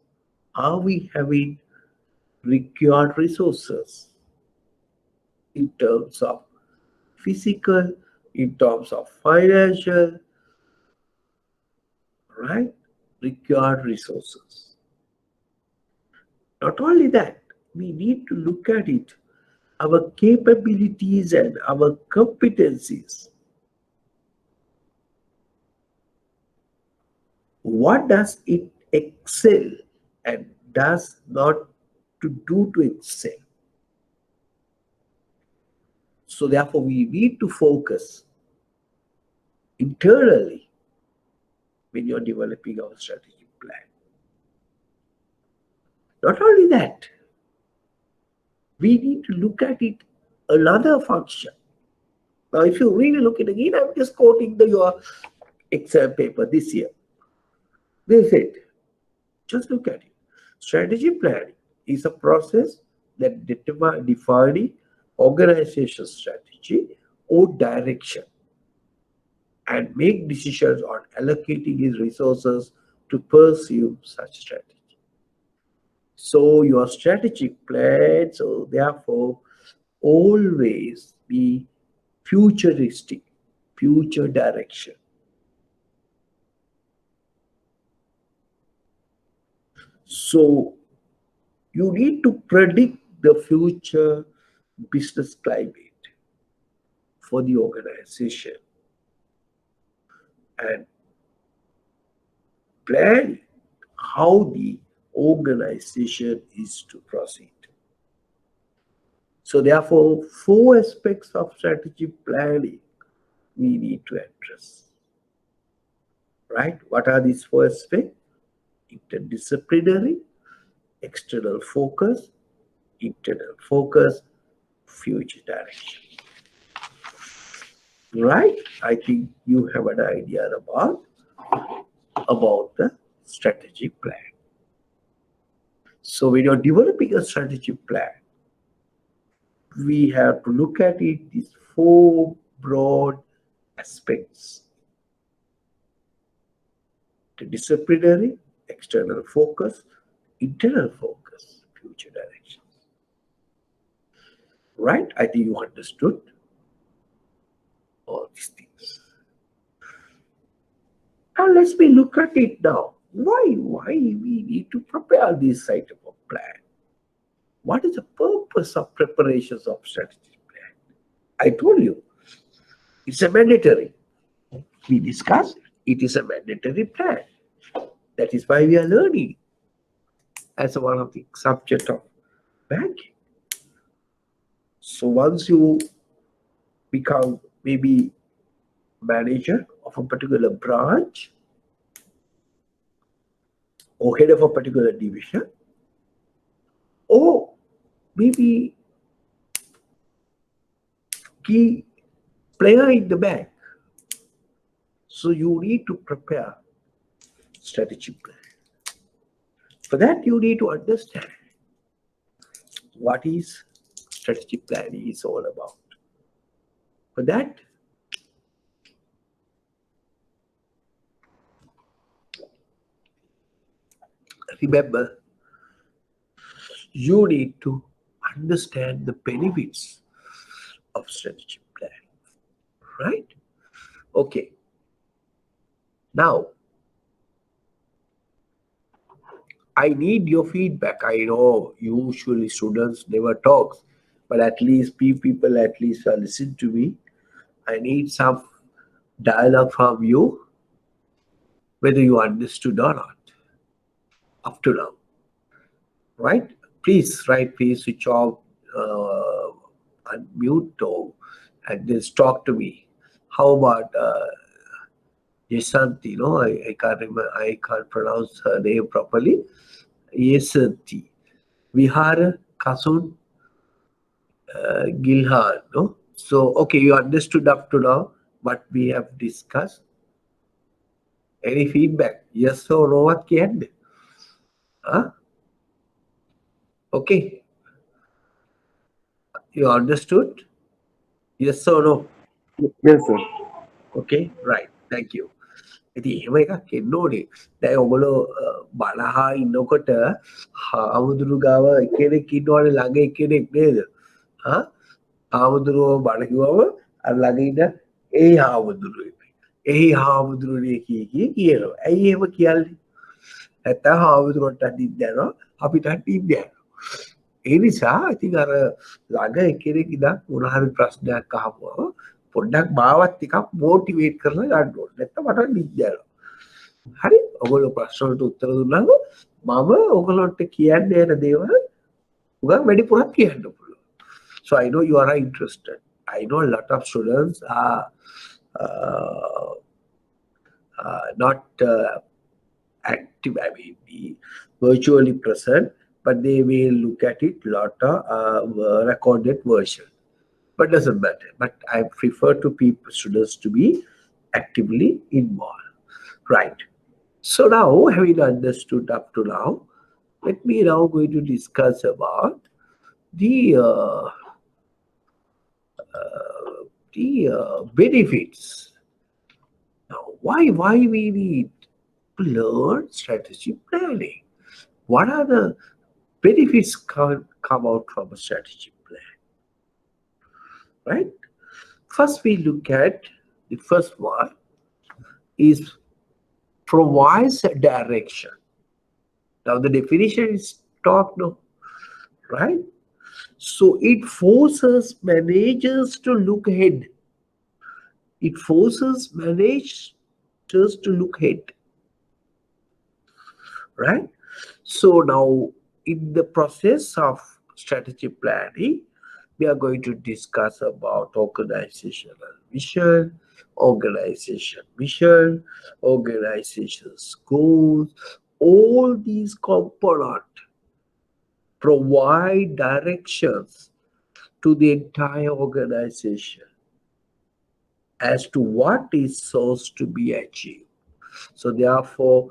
Are we having required resources in terms of physical, in terms of financial, right? Required resources. Not only that, we need to look at it, our capabilities and our competencies. What does it excel and does not to do to excel? So therefore, we need to focus internally when you're developing our strategic plan. Not only that, we need to look at it another function. Now, if you really look at it again, I'm just quoting your exam paper this year. They said, just look at it. Strategy planning is a process that defining organization strategy or direction and make decisions on allocating its resources to pursue such strategy. So your strategic plan, so therefore, always be futuristic, future direction. So you need to predict the future business climate for the organization and plan how the organization is to proceed. So therefore, 4 aspects of strategic planning we need to address. Right? What are these 4 aspects? Interdisciplinary, external focus, internal focus, future direction. Right? I think you have an idea about the strategic plan. So when you're developing a strategic plan, we have to look at it, these 4 broad aspects. The disciplinary, external focus, internal focus, future directions. Right? I think you understood all these things. Now let's look at it now. Why we need to prepare this type of plan? What is the purpose of preparations of strategic plan? I told you, it's a mandatory. We discussed it is a mandatory plan. That is why we are learning as one of the subject of banking. So once you become maybe manager of a particular branch or head of a particular division, or maybe key player in the bank, so you need to prepare strategic plan. For that, you need to understand what is strategic planning is all about. For that, remember, you need to understand the benefits of strategic plan, right? Okay. Now, I need your feedback. I know usually students never talk, but at least people at least listen to me. I need some dialogue from you, whether you understood or not, up to now, right? Please, right? Please switch off, unmute, or and just talk to me. How about Yesanti? No, I can't remember. I can't pronounce her name properly. Yesanti. Vihara Kasun Gilhan. No. So okay, you understood up to now what we have discussed. Any feedback? Yes or no? What can? Huh? Okay, you understood? Yes or no? Yes, sir. Okay, right. Thank you. ඉතින් එහෙම එකක් එන්න ඕනේ. දැන් ඔයගොල්ලෝ බනහා ඉන්නකොට හාමුදුරු ගාව එක්කෙනෙක් ඉන්නවනේ ළඟ එක්කෙනෙක් නේද? හා හාමුදුරුවෝ බණ කිව්වම අර ළඟ ඉන්න ඒ හාමුදුරුවෝ එහි හාමුදුරුවනේ කී කියනවා. ඇයි එහෙම කියන්නේ? නැත්තම් හාමුදුරුවන්ට නිින්ද යනවා අපිට නිින්ද යනවා. ඒ නිසා ඉතින් අර ළඟ එක්කෙනෙක් ඉඳන් මොන හරි ප්‍රශ්නයක් අහපුවම පොඩ්ඩක් මාවත් ටිකක් මොටිවේට් කරලා ගන්න ඕනේ. නැත්නම් මට නිින්ද යනවා. හරි? ඔයගොල්ලෝ ප්‍රශ්න වලට උත්තර දුන්නාම මම ඔයගොල්ලන්ට කියන්න යන දේවල් උගන් වැඩිපුරක් කියන්න පුළුවන්. So I know you are interested. I know a lot of students are not active, I mean, virtually present, but they will look at it lot of recorded version. But doesn't matter. But I prefer to students to be actively involved. Right. So now, having understood up to now, let me now going to discuss about the benefits. Now, why we need to learn strategic planning? What are the benefits come out from a strategic plan? Right? First, we look at the first one is provides a direction. Now, the definition is talked, no, right? So it forces managers to look ahead. It forces managers to look ahead, right? So now, in the process of strategic planning, we are going to discuss about organizational vision, organization mission, organization's goals. All these components provide directions to the entire organization as to what is supposed to be achieved. So therefore,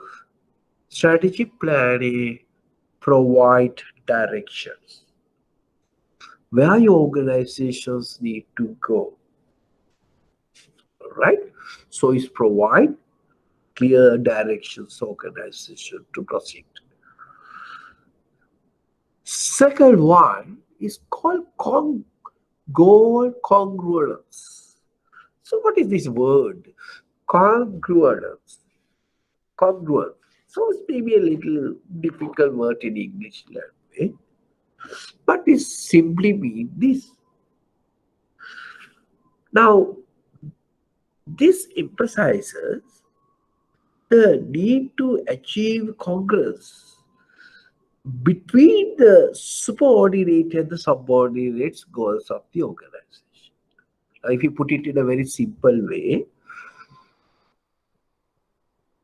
strategic planning provide directions where your organizations need to go, right? So it's provide clear directions organization to proceed. Second one is called goal congruence. So what is this word? Congruence. Congruence. So it's maybe a little difficult word in English language, but it simply means this. Now, this emphasizes the need to achieve congruence between the subordinate and the subordinates goals of the organization. Now, if you put it in a very simple way,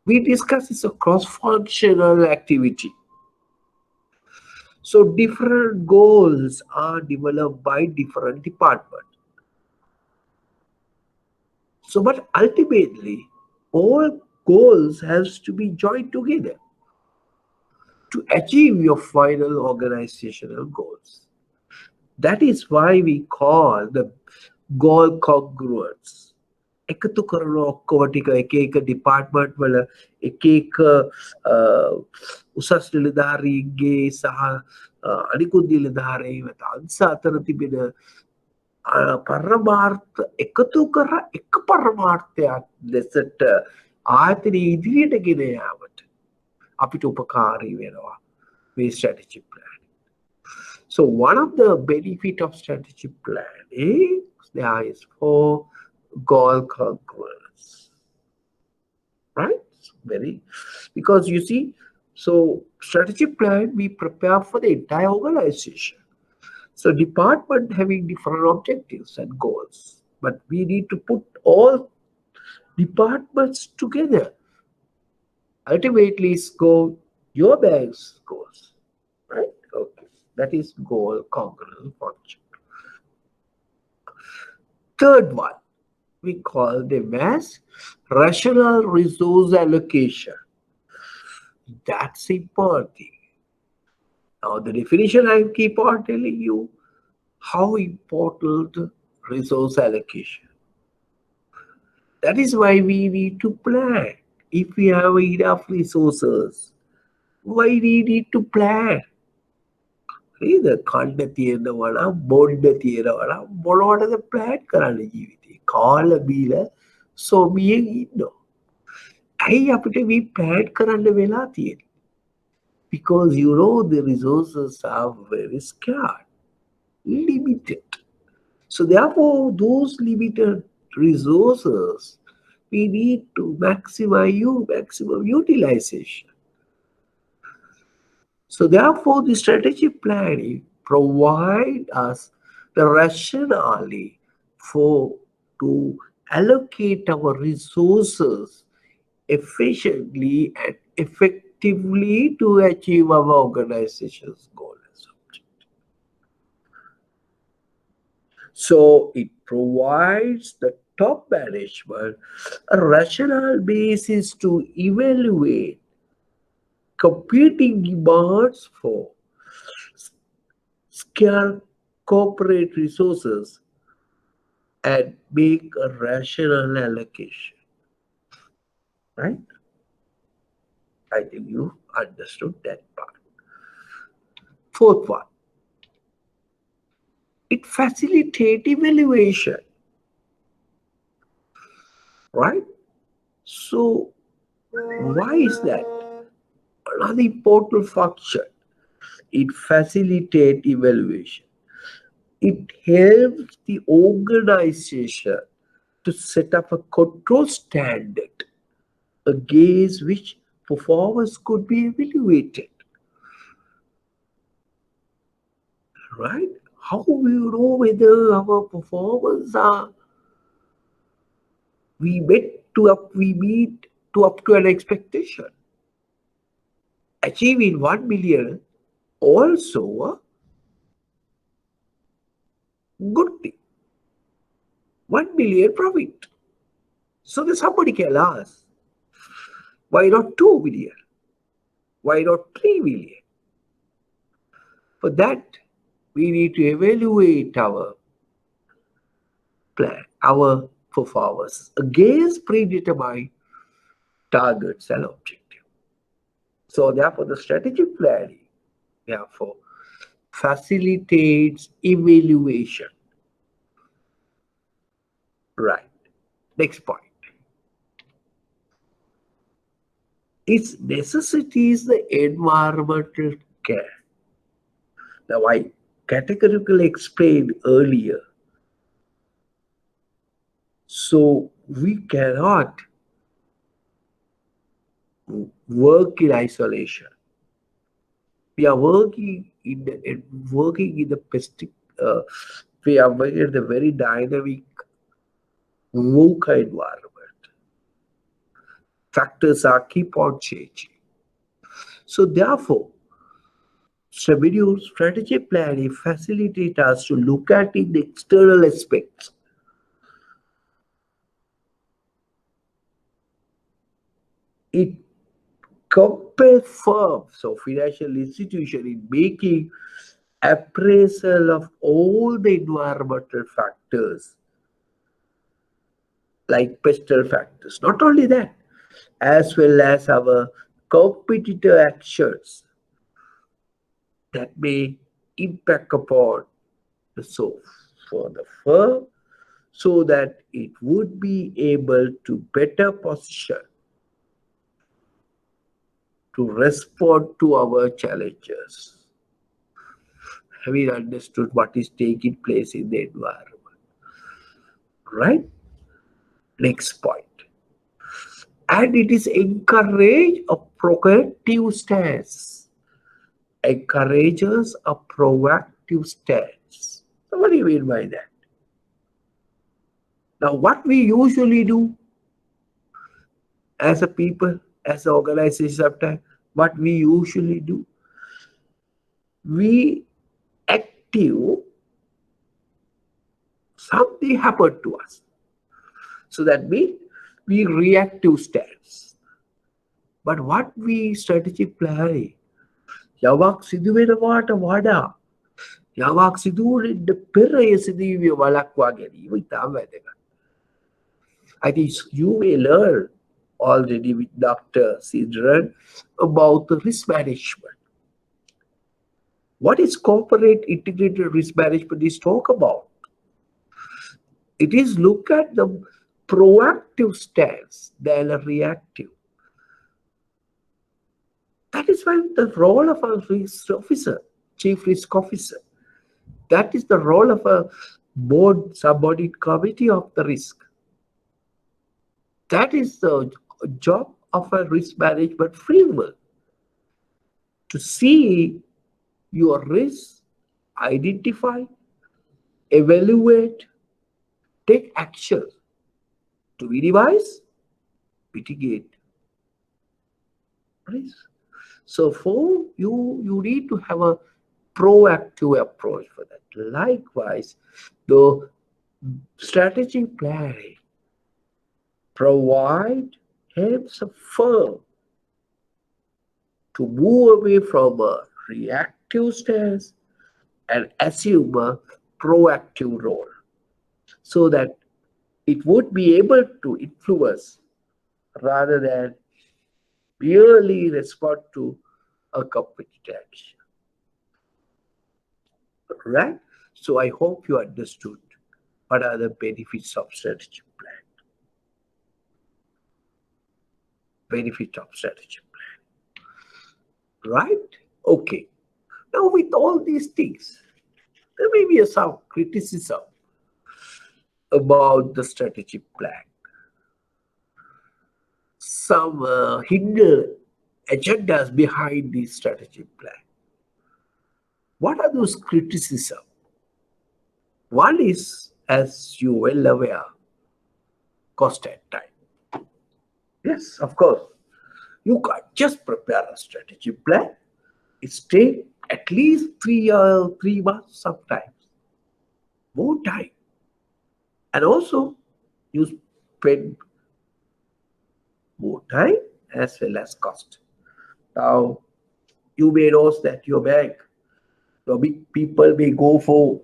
we discuss it's a cross-functional activity. So different goals are developed by different departments. So, but ultimately, all goals has to be joined together to achieve your final organizational goals. That is why we call the goal congruence. එකතු කරන ඔක්කොම ටික එක එක department වල එක එක උසස් නිලධාරීන්ගේ සහ අනිකුත් නිලධාරීන් අංශ අතර තිබෙන පරමාර්ථ එකතු කර එක පරමාර්ථයක් ලෙසට ආයතනය ඉදිරියට ගෙන යාමට අපිට උපකාරී වෙනවා මේ strategic plan. So one of the benefit of strategic plan is there is for goal congruence, right? Because you see, so strategic plan we prepare for the entire organization. So department having different objectives and goals, but we need to put all departments together. Ultimately, your bank's goals, right? Okay, that is goal congruent function. Third one, we call them as rational resource allocation. That's important. Now, the definition I keep on telling you how important resource allocation. That is why we need to plan. If we have enough resources, why we need to plan? The කණ්ඩ තියෙනවා නම් බොණ්ඩ තියෙනවා නම් මොනවටද plan කරන්න ජීවිතේ කාල බීල සොමියෙන් ඉන්නවා. ඇයි අපිට මේ ප්ලෑන් කරන්න වෙලා තියෙන්නේ? Because you know the resources are very scarce, limited. So therefore, those limited resources, we need to maximum utilization. So therefore, the strategic planning provide us the rationale to allocate our resources efficiently and effectively to achieve our organization's goal and objective. So it provides the top management a rational basis to evaluate competing demands for scarce corporate resources and make a rational allocation. Right? I think you understood that part. Fourth one, it facilitates evaluation. Right? So, why is that? Another important function, it facilitates evaluation. It helps the organization to set up a control standard against which performance could be evaluated. Right? How will you know whether our performance we meet up to an expectation? Achieving 1 million also a good thing. 1 million profit. So then somebody can ask, why not 2 million? Why not 3 million? For that, we need to evaluate our plan, our performance against predetermined targets and objectives. So therefore, the strategic planning, therefore, facilitates evaluation. Right. Next point. Its necessity is the environmental care. Now, I categorically explained earlier. So we cannot work in isolation. We are working in the we are working in the very dynamic VUCA environment. Factors are keep on changing. So therefore, strategic planning facilitates us to look at the external aspects. It compels firms, so financial institutions, in making appraisal of all the environmental factors like pestle factors. Not only that, as well as our competitor actions that may impact upon the source. for the firm so that it would be able to better position to respond to our challenges. Have you understood what is taking place in the environment? Right? Next point. And it is encourage a proactive stance. Encourages a proactive stance. So what do you mean by that? Now, what we usually do as a people, as an organization, sometimes, what we usually do, we active something happened to us. So that means we reactive stance. But what we strategic planning, යමක් සිදු වෙනවාට වඩා යමක් සිදු වෙන්න පෙර ඒ සිදුවීම වළක්වා ගැනීම ඉතාම වැදගත්. I think you may learn already with Dr. Sidran about the risk management. What is corporate integrated risk management is talk about? It is look at the proactive stance than a reactive. That is why the role of a risk officer, chief risk officer, that is the role of a board subordinate committee of the risk. That is the job of a risk management framework, to see your risk, identify, evaluate, take action to minimize, mitigate risk. So for you need to have a proactive approach for that. Likewise, the strategic planning helps a firm to move away from a reactive stance and assume a proactive role, so that it would be able to influence rather than merely respond to a competitive action. Right? So I hope you understood what are the benefits of strategic plan. Benefit of strategic plan. Right? Okay. Now with all these things, there may be some criticism about the strategic plan. Some hidden agendas behind the strategic plan. What are those criticisms? One is, as you well aware, cost and time. Yes, of course. You can't just prepare a strategic plan. It takes at least 3 months sometimes. More time. And also, you spend more time as well as cost. Now, you may know that your bank, your big people may go for,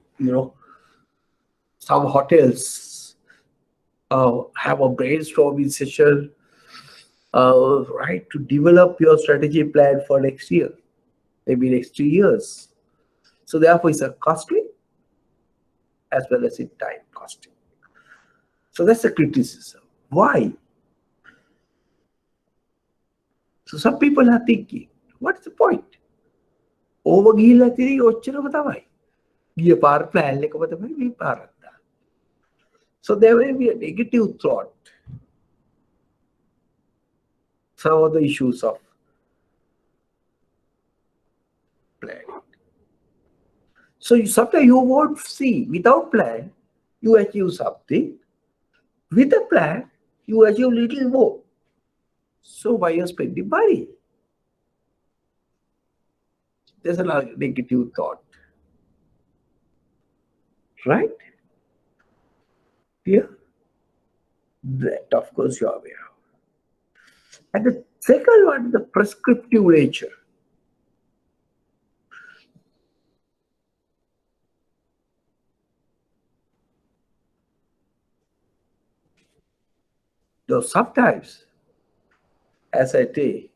some hotels, have a brainstorming session, right, to develop your strategy plan for next year, maybe next 3 years. So therefore, it's a costly as well as in time costing. So that's the criticism. Why? So some people are thinking, what's the point? Over ගිහිල්ලා තියෙන්නේ ඔච්චරම තමයි. ගිය පාර plan එකම තමයි මේ පාරත්. So there may be a negative thought. Some of the issues of planning. So sometimes you won't see, without plan, you achieve something. With a plan, you achieve little more. So why you're spending money? There's a negative thought. Right? Yeah? That, of course, you are aware of. And the second one, the prescriptive nature. Though sometimes, as I say,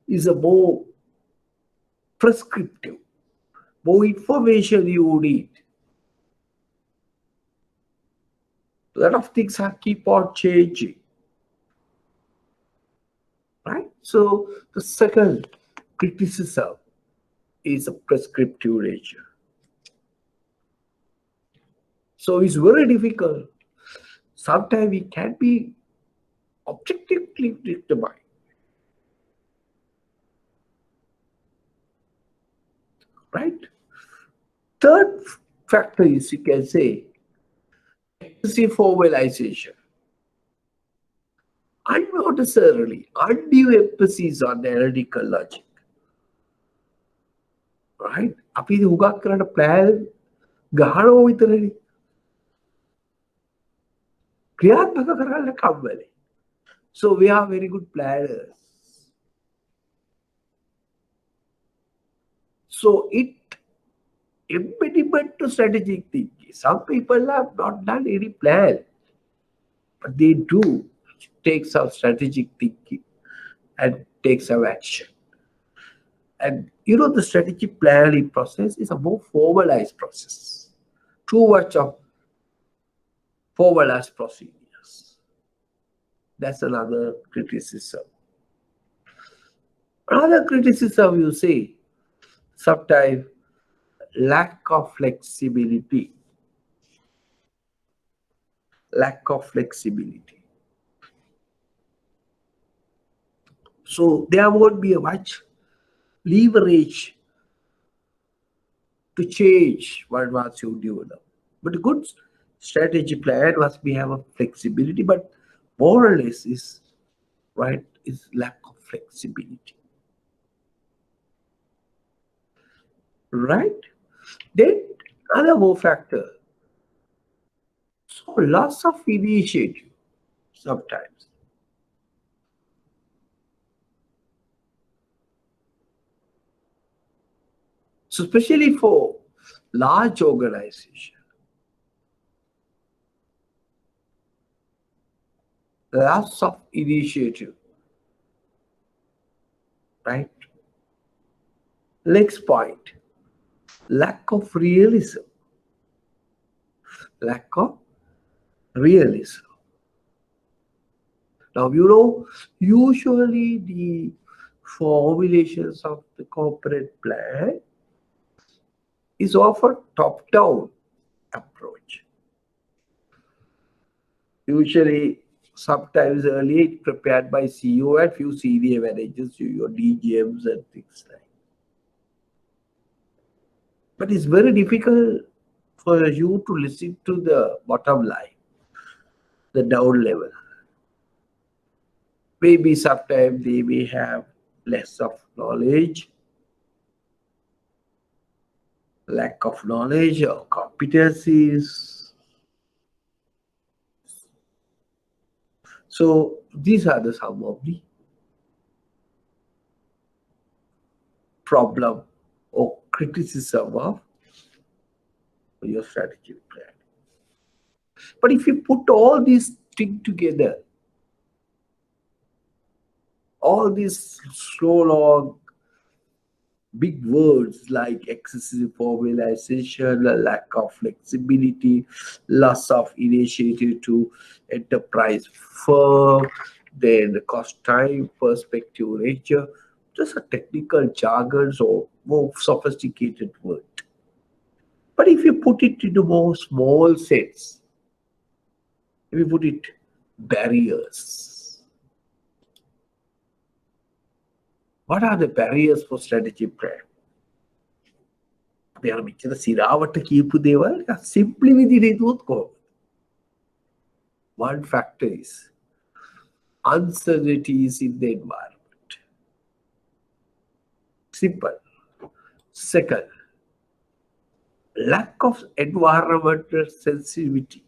is a more prescriptive, more information you need. A lot of things have keep on changing, right? So the second criticism is a prescriptive nature. So it's very difficult. Sometimes it can be objectively determined, right? Third factor is, you can say, excessive formalization. Unnecessarily undue emphasis on analytical logic, right? අපි හුඟක් කරන්න plan ගහනවා විතරනේ. ක්‍රියාත්මක කරන්න කම්මැලි. So we are very good planners. So it impediment to strategic thinking. Some people have not done any plan, but they do take some strategic thinking and take some action. And the strategic planning process is a more formalized process. Too much of formalized procedures. That's another criticism. Another criticism, you say, sometimes lack of flexibility. Lack of flexibility. So there won't be a much leverage to change what was you develop. But a good strategy plan must be have a flexibility, but more or less is right is lack of flexibility. Right? Then another more factor. So loss of initiative sometimes. So especially for large organization, loss of initiative, right? Next point, lack of realism. Lack of realism. Now, usually the formulations of the corporate plan is often top-down approach. Usually, sometimes early prepared by CEO and few senior managers, your DGMs and things like that. But it's very difficult for you to listen to the bottom line, the down level. Maybe sometimes they may have less of knowledge, lack of knowledge or competencies. So these are the some of the problem or criticism of your strategic plan. But if you put all these things together, all these slow long big words like excessive formalization, a lack of flexibility, loss of initiative to enterprise firm, then the cost time perspective nature, just a technical jargons or more sophisticated word. But if you put it into more small sense, if you put it barriers. What are the barriers for strategic plan? Simply one factor is uncertainties in the environment. Simple. Second, lack of environmental sensitivity.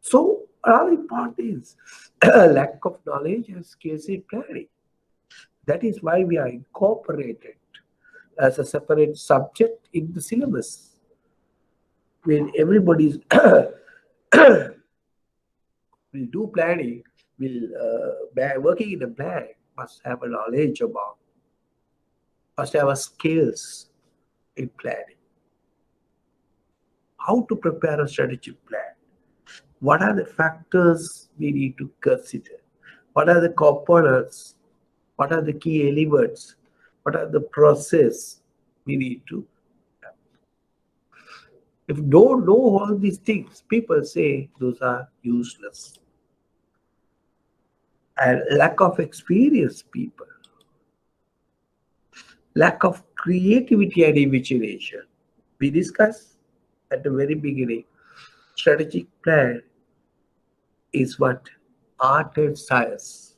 So another part is lack of knowledge and skills in planning. That is why we are incorporated as a separate subject in the syllabus. When everybody's will do planning, will working in a plan, must have a knowledge about, must have a skills in planning. How to prepare a strategic plan? What are the factors we need to consider? What are the components? What are the key elements? What are the process we need to? If you don't know all these things, people say those are useless. And lack of experience, people, lack of creativity and imagination. We discussed at the very beginning, strategic plan is what art and science.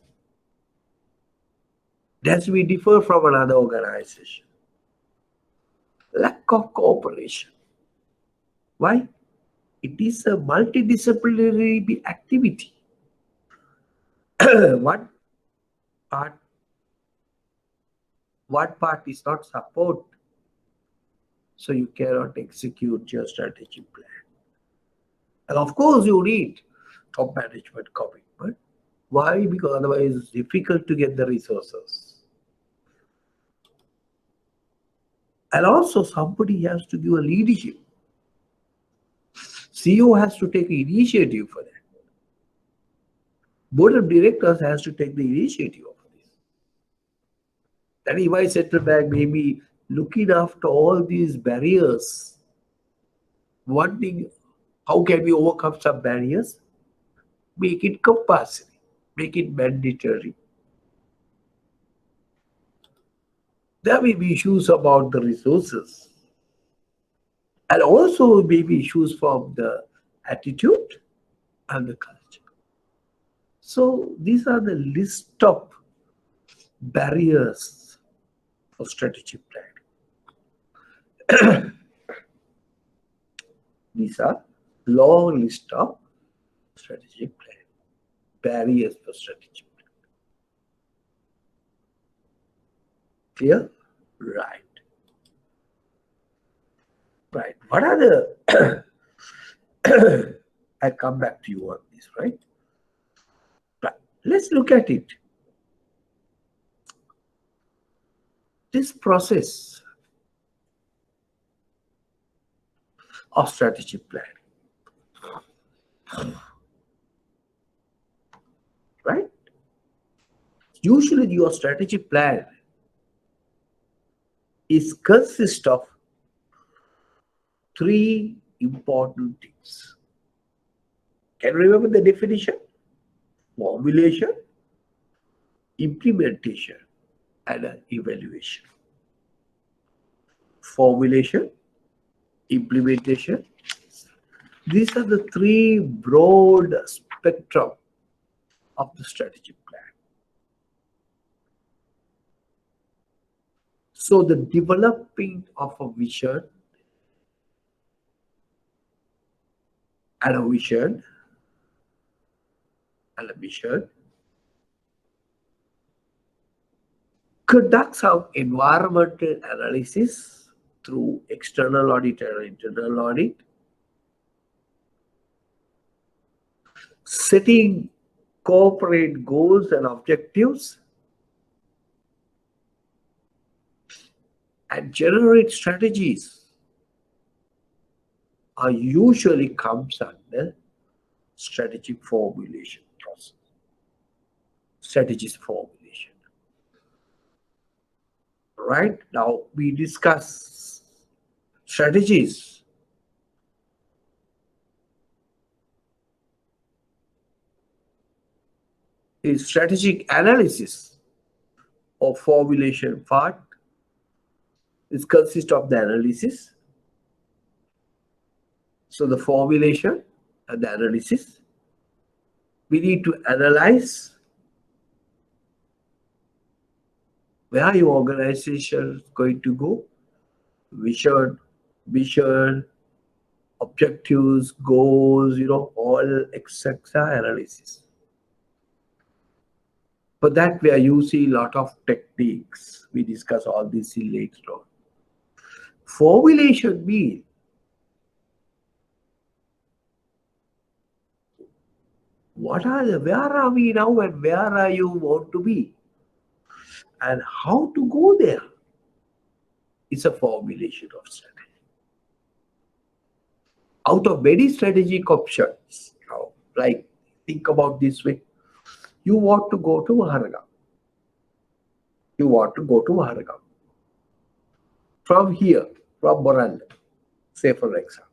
That's we differ from another organization. Lack of cooperation. Why? It is a multidisciplinary activity. What part what part is not support, so you cannot execute your strategic plan. And of course you need top management commitment. Why? Because otherwise it's difficult to get the resources. And also somebody has to give a leadership. CEO has to take initiative for that. Board of directors has to take the initiative of this. That is why central bank may be looking after all these barriers. One thing, how can we overcome some barriers? Make it compulsory, make it mandatory. There may be issues about the resources. And also maybe issues from the attitude and the culture. So these are the list of barriers for strategic planning. These are long list of strategic planning, barriers for strategic planning. Clear? Right. Right. What are the I'll come back to you on this, right? Right. Let's look at it. This process of strategic planning, right? Usually your strategic plan is consist of three important things. Can you remember the definition? Formulation, implementation, and evaluation. Formulation, implementation. These are the three broad spectrum of the strategic plan. So the developing of a vision and a vision and a mission, conduct some environmental analysis through external audit and internal audit, setting corporate goals and objectives, and generate strategies are usually comes under strategic formulation process. Strategies formulation. Right? Now we discuss strategies. Is strategic analysis or formulation part. It consists of the analysis. So the formulation and the analysis. We need to analyze where your organization is going to go, vision, objectives, goals, all etc. analysis. For that, we are using a lot of techniques. We discuss all this later on. Formulation means where are we now and where are you want to be? And how to go there? is a formulation of strategy. Out of many strategic options, now, like think about this way. You want to go to Maharagam. You want to go to Maharagam. From here, from Moral, say for example.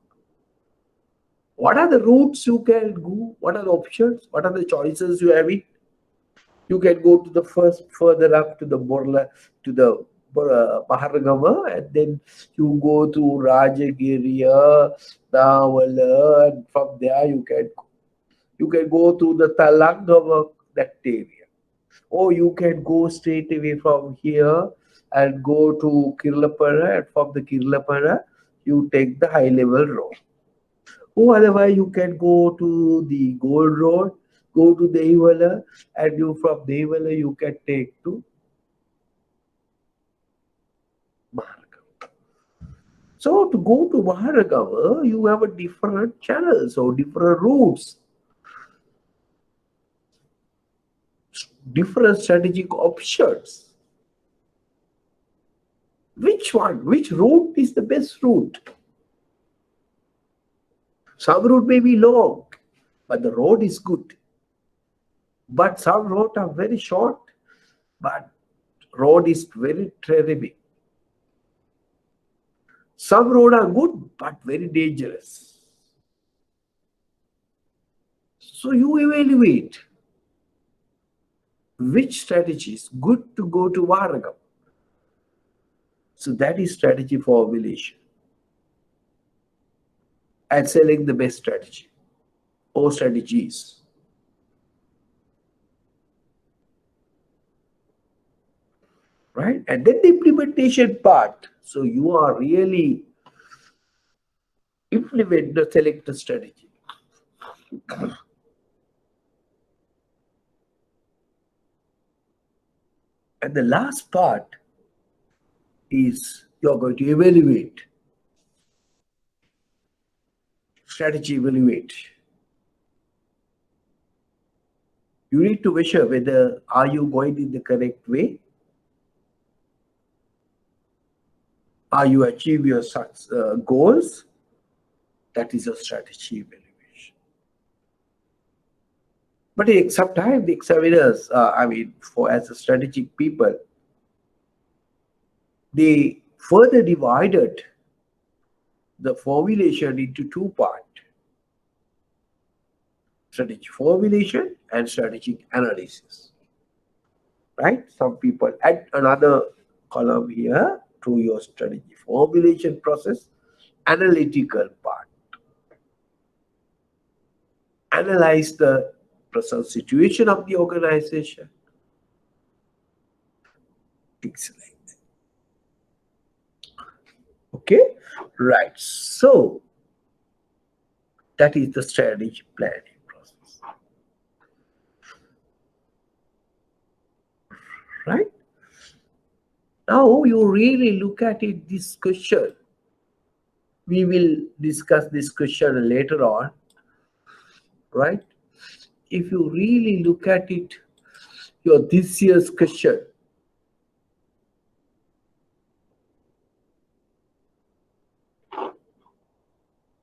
What are the routes you can go? What are the options? What are the choices you have? You can go to the further up to the Borla, to the Maharagama, and then you go to Rajagiriya, Navala, and from there you can go to the Talangama, that area. Or you can go straight away from here and go to Kirlapara, and from the Kirlapara, you take the high level road. Or otherwise, you can go to the Gold Road, go to Dehiwala, and you from Dehiwala you can take to Maharagama. So to go to Maharagama, you have a different channels or different routes, different strategic options. Which one? Which route is the best route? Some route may be long, but the road is good. But some roads are very short, but road is very terrible. Some roads are good, but very dangerous. So you evaluate which strategy is good to go to Maharagam. So that is strategy formulation and select the best strategy or strategies. Right? And then the implementation part. So you are really implement the select the strategy. And the last part is you're going to evaluate. Strategy evaluate. You need to measure whether are you going in the correct way? Are you achieve your goals? That is a strategy evaluation. But sometimes the examiners, as a strategic people, they further divided the formulation into two parts. Strategy formulation and strategic analysis. Right? Some people add another column here to your strategy formulation process, analytical part. Analyze the present situation of the organization. Excellent. Okay, right. So that is the strategy planning process. Right? Now you really look at it, this question. We will discuss this question later on. Right? If you really look at it, your this year's question.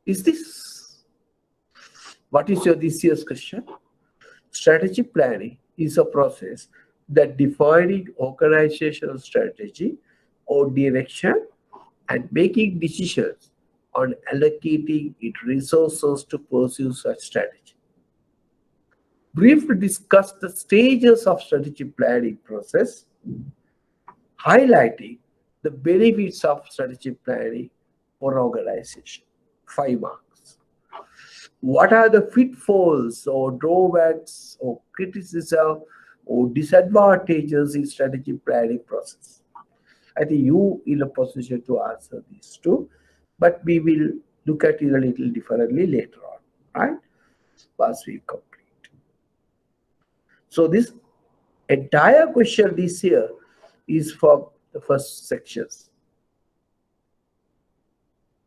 Is this? What is your this year's question? Strategy planning is a process that defining organizational strategy or direction and making decisions on allocating its resources to pursue such strategy. Briefly discuss the stages of strategy planning process, highlighting the benefits of strategy planning for organization. 5 marks. What are the pitfalls or drawbacks or criticism or disadvantages in strategy planning process? I think you in a position to answer these two, but we will look at it a little differently later on, right? Once we complete. So this entire question this year is for the first sections,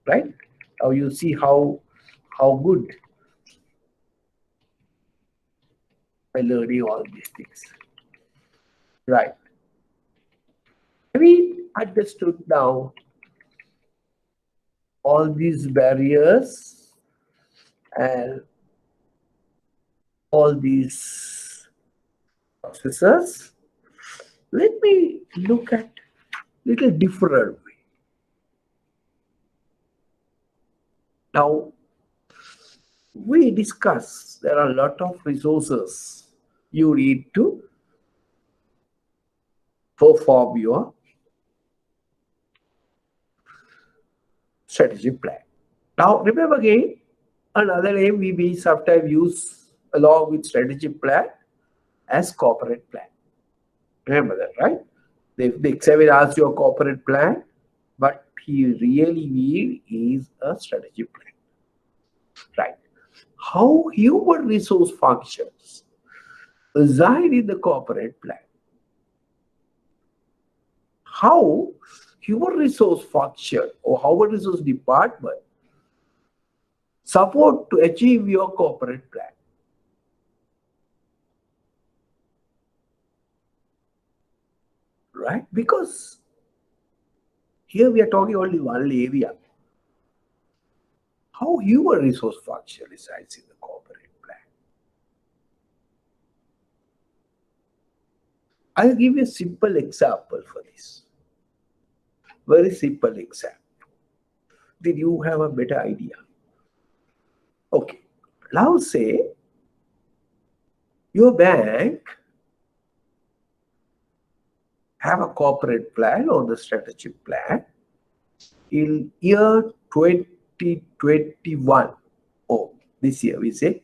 right? Now you see how good by learning all these things, right? We understood now all these barriers and all these processes, let me look at little different way. Now, we discuss there are a lot of resources you need to perform your strategic plan. Now, remember again, another name we sometimes use along with strategic plan as corporate plan. Remember that, right? The examiner asks you a corporate plan, but he really means is a strategic plan, right? How human resource functions reside in the corporate plan. How human resource function or human resource department support to achieve your corporate plan. Right? Because here we are talking only one area. How human resource function resides in the corporate plan. I'll give you a simple example for this. Very simple example. Did you have a better idea? Okay. Now say your bank have a corporate plan or the strategic plan in year 2021. Oh, this year we say.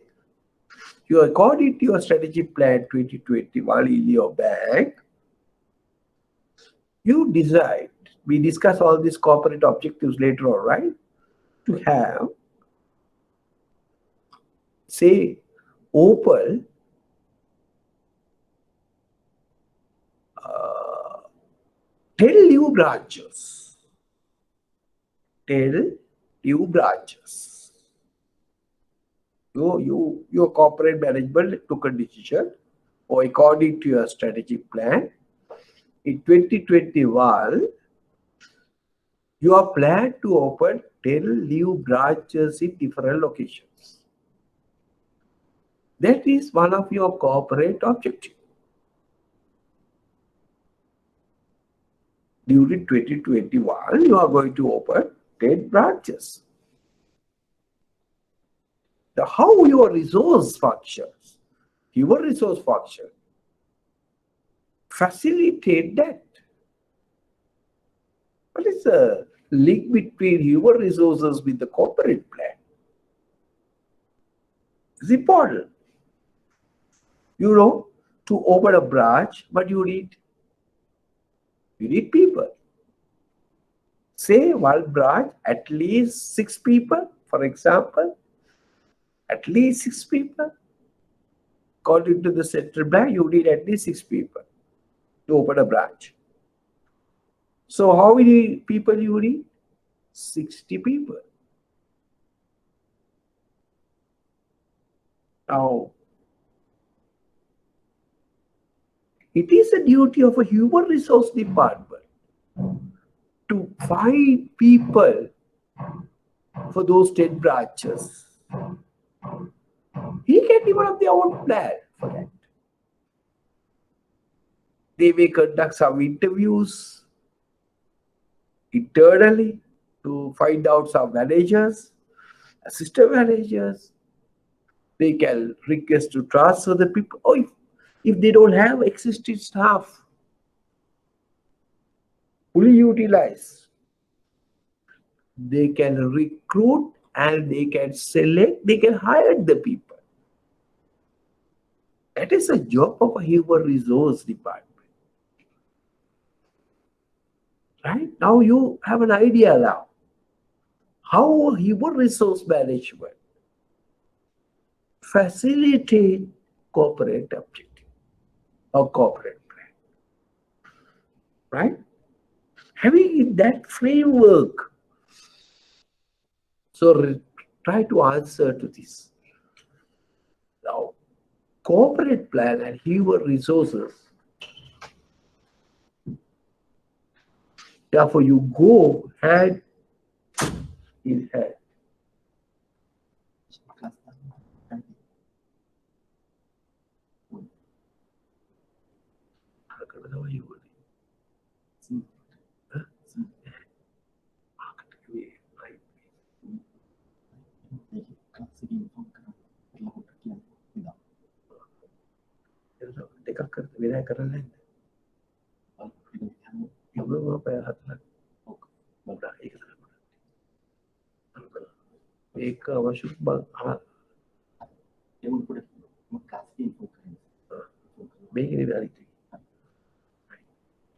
You according to your strategic plan 2021 in your bank, you decide, we discuss all these corporate objectives later on, right? To have, say, open 10 new branches. 10 new branches. Your corporate management took a decision, or according to your strategic plan, in 2021, you are planned to open 10 new branches in different locations. That is one of your corporate objectives. During 2021, you are going to open 10 branches. Now, how your resource functions, human resource function, facilitate that. What is the link between human resources with the corporate plan? It's important. You know, to open a branch, but you need people. Say one branch, at least 6 people, for example. At least 6 people. According to the central bank, you need at least 6 people to open a branch. So how many people you need? 60 people. Now, it is a duty of a human resource department to find people for those 10 branches. He can develop their own plan for that. They may conduct some interviews internally to find out some managers, assistant managers. They can request to transfer the people. Or if they don't have existing staff, fully utilized, they can recruit and they can select, they can hire the people. That is a job of a human resource department. Right? Now you have an idea now. How human resource management facilitate corporate objective or corporate plan. Right? Having that framework. So try to answer to this. Now, corporate plan and human resources. Therefore, you go hand his head. एक आवश्यक भाग हा මේකනේ අනිත්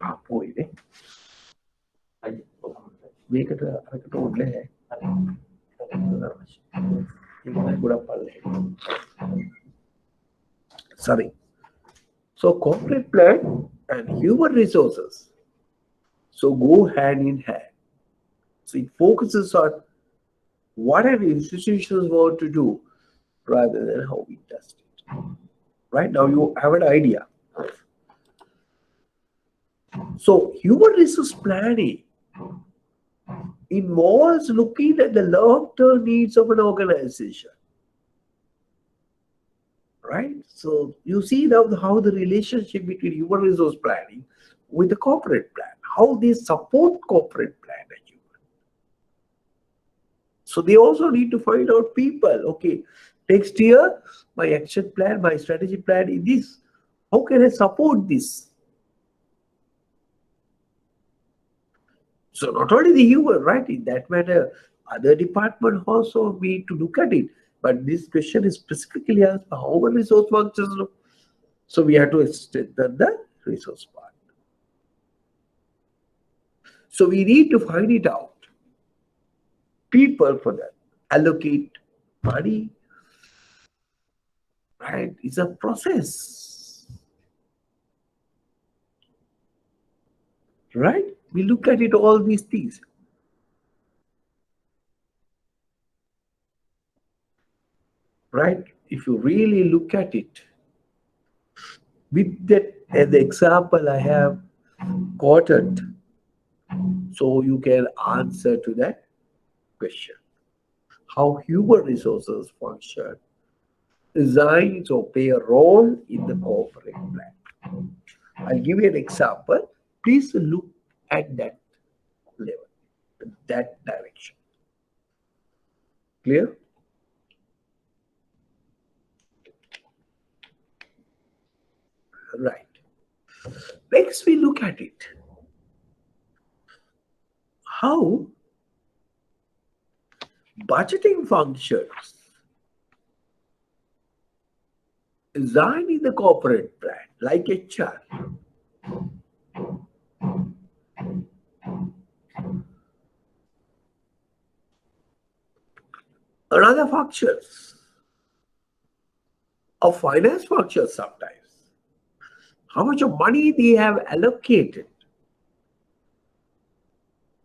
ආපෝයිනේ මේකට අරකට ඕනේ sorry. So corporate plan and human resources so go hand in hand. So it focuses on what an institution want to do rather than how we test it. Right now you have an idea. So human resource planning involves looking at the long-term needs of an organization. Right? So you see now how the relationship between human resource planning with the corporate plan, how they support corporate plan achievement. So they also need to find out people, okay, next year, my action plan, my strategy plan is this. How can I support this? So not only the human, right? In that matter, other departments also need to look at it. But this question is specifically asked how one resource functions. So we have to strengthen the resource part. So we need to find it out. People for that. Allocate money. Right? It's a process. Right? We look at it, all these things. Right? If you really look at it, with that as the example I have quoted, so you can answer to that question. How human resources function, designs or play a role in the corporate plan. I'll give you an example. Please look at that level, that direction. Clear? Right. Next, we look at it. How budgeting functions designed in the corporate plan, like HR. Another functions of finance functions sometimes. How much of money they have allocated.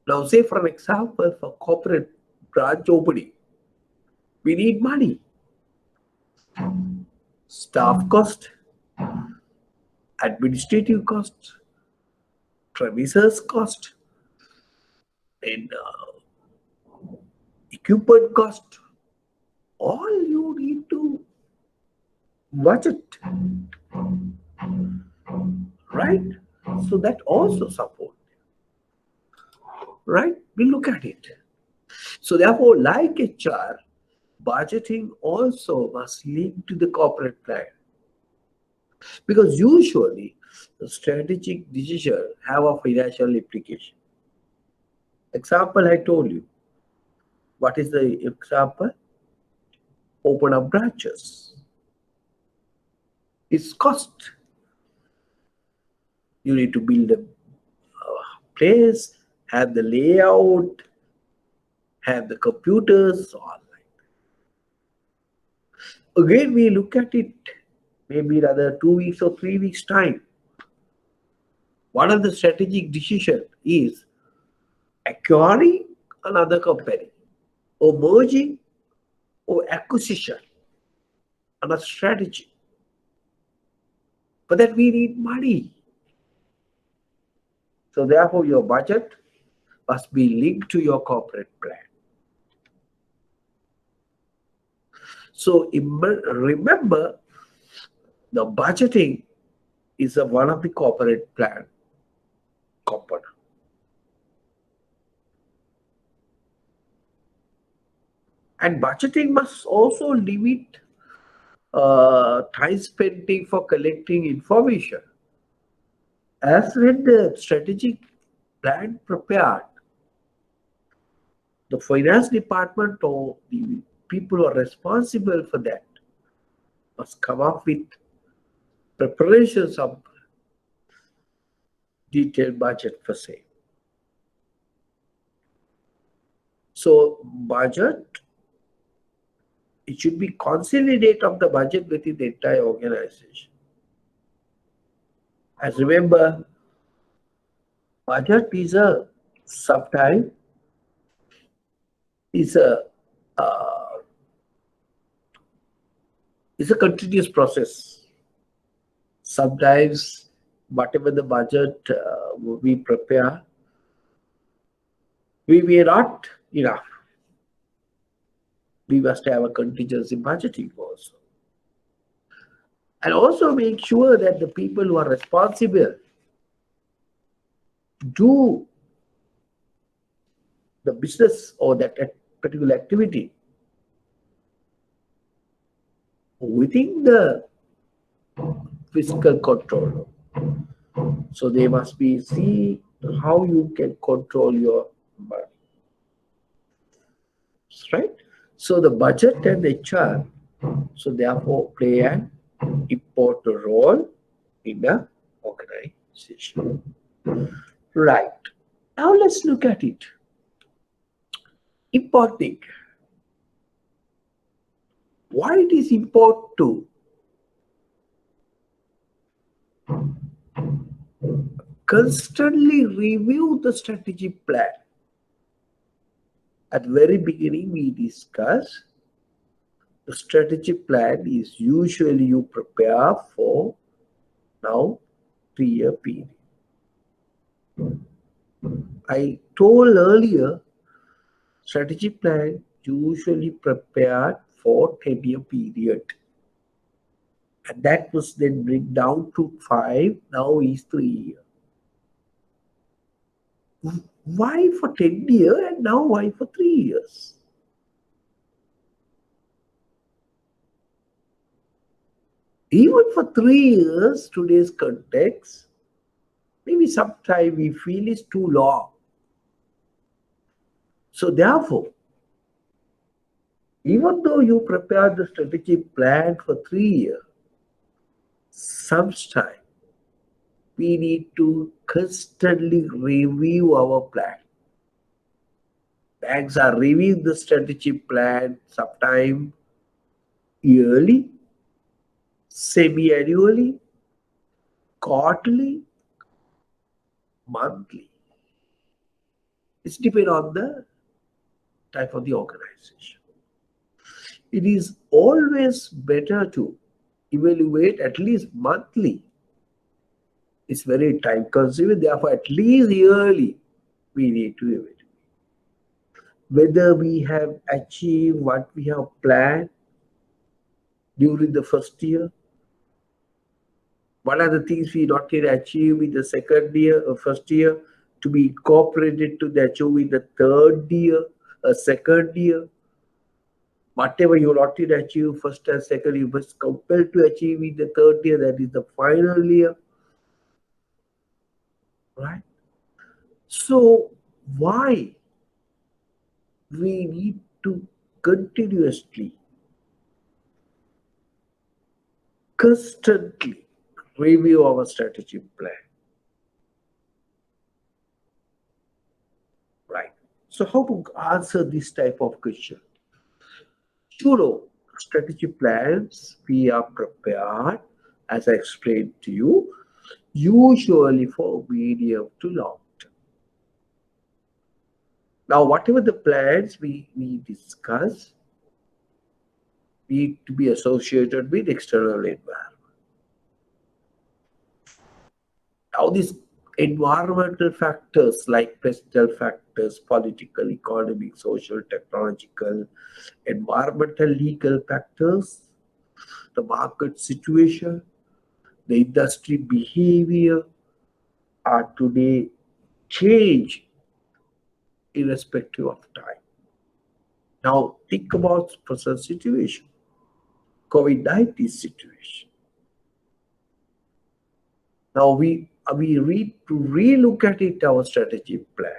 Now, say for an example, for corporate branch opening, we need money. Staff cost, administrative cost, premises cost, and equipment cost. All you need to budget. Right? So that also support. Right? We look at it. So therefore, like HR, budgeting also must link to the corporate plan. Because usually, the strategic decisions have a financial implication. Example I told you. What is the example? Open up branches. It's cost. You need to build a place, have the layout, have the computers, all like that. Again, we look at it maybe rather 2 weeks or 3 weeks time. One of the strategic decisions is acquiring another company or merging or acquisition, another strategy. But that we need money. So therefore, your budget must be linked to your corporate plan. So remember, the budgeting is one of the corporate plan component. And budgeting must also limit time spending for collecting information. As when the strategic plan prepared, the finance department or the people who are responsible for that must come up with preparations of detailed budget for say. So budget, it should be consolidate of the budget within the entire organization. As remember, budget is a sometimes is a uh, is a continuous process. Sometimes whatever the budget we prepare, we may not enough. We must have a contingency budgeting also. And also make sure that the people who are responsible do the business or that particular activity within the fiscal control. So they must be see how you can control your money. Right? So the budget and HR, so therefore play an important role in the organization. Right. Now let's look at it. Important. Why it is important to constantly review the strategic plan. At the very beginning, we discussed the strategic plan is usually you prepare for now 3-year period. I told earlier, strategic plan usually prepared for 10-year period. And that was then bring down to 5, now is 3 years. Why for 10 years and now why for 3 years? Even for 3 years, today's context, maybe sometime we feel is too long. So therefore, even though you prepare the strategic plan for 3 years, sometime we need to constantly review our plan. Banks are reviewing the strategic plan sometime yearly, semi-annually, quarterly, monthly. It's depend on the type of the organization. It is always better to evaluate at least monthly. It's very time consuming, therefore at least yearly we need to evaluate whether we have achieved what we have planned during the first year. What are the things we not yet achieved in the second year or first year to be incorporated to the achieve in the third year, second year? Whatever you not yet achieve first and second, you must compelled to achieve in the third year, that is the final year. Right? So why we need to continuously, constantly review our strategic plan? Right. So how to answer this type of question? Strategic plans we are prepared, as I explained to you, usually for medium to long term. Now, whatever the plans we discuss need to be associated with external environment. Now, this Environmental factors like personal factors, political, economic, social, technological, environmental, legal factors, the market situation, the industry behavior are today change irrespective of time. Now think about present situation, COVID-19 situation. Now we read to relook at it our strategy plan.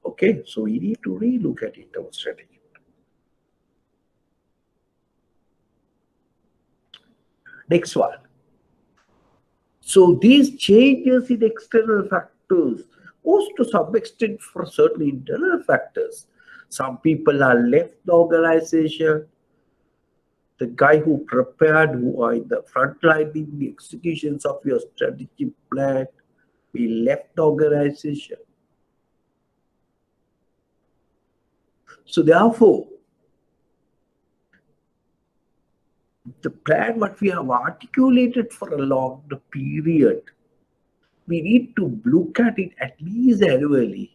Okay, so we need to relook at it our strategy. Next one. So these changes in external factors goes to some extent for certain internal factors. Some people are left the organization. The guy who prepared, who are in the front line in the executions of your strategic plan, we left the organization. So therefore, the plan what we have articulated for a long period, we need to look at it at least annually.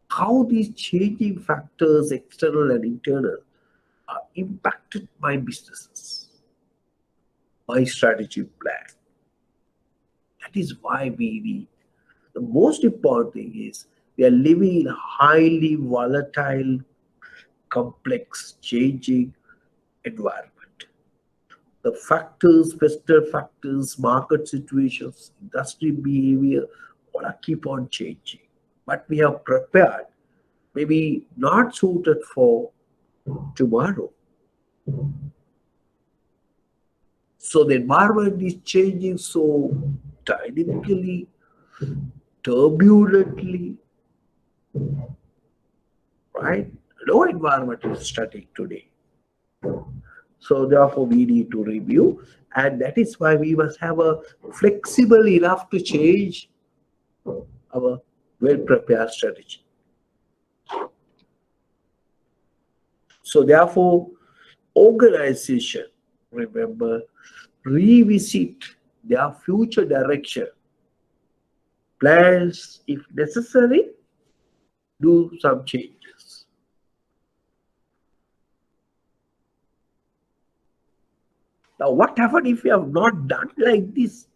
How these changing factors, external and internal, are impacted my businesses, my strategy plan. That is why we need. The most important thing is we are living in a highly volatile, complex, changing environment. The factors, personal factors, market situations, industry behavior, all keep on changing. But we have prepared, maybe not suited for tomorrow. So the environment is changing so dynamically, turbulently, right? No environment is static today. So therefore we need to review, and that is why we must have a flexible enough to change our well-prepared strategy. So therefore, organization, remember, revisit their future direction, plans, if necessary, do some changes. Now, what happens if we have not done like this?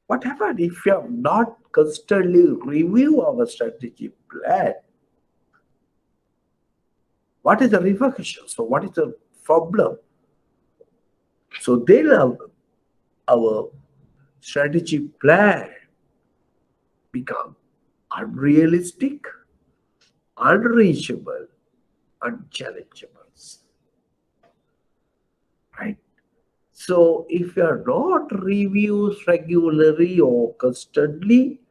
What happens if we have not constantly review our strategy plan? What is the repercussion? So what is the problem? So then our strategy plan become unrealistic, unreachable, unchallengeable. Right? So if you are not reviews regularly or constantly,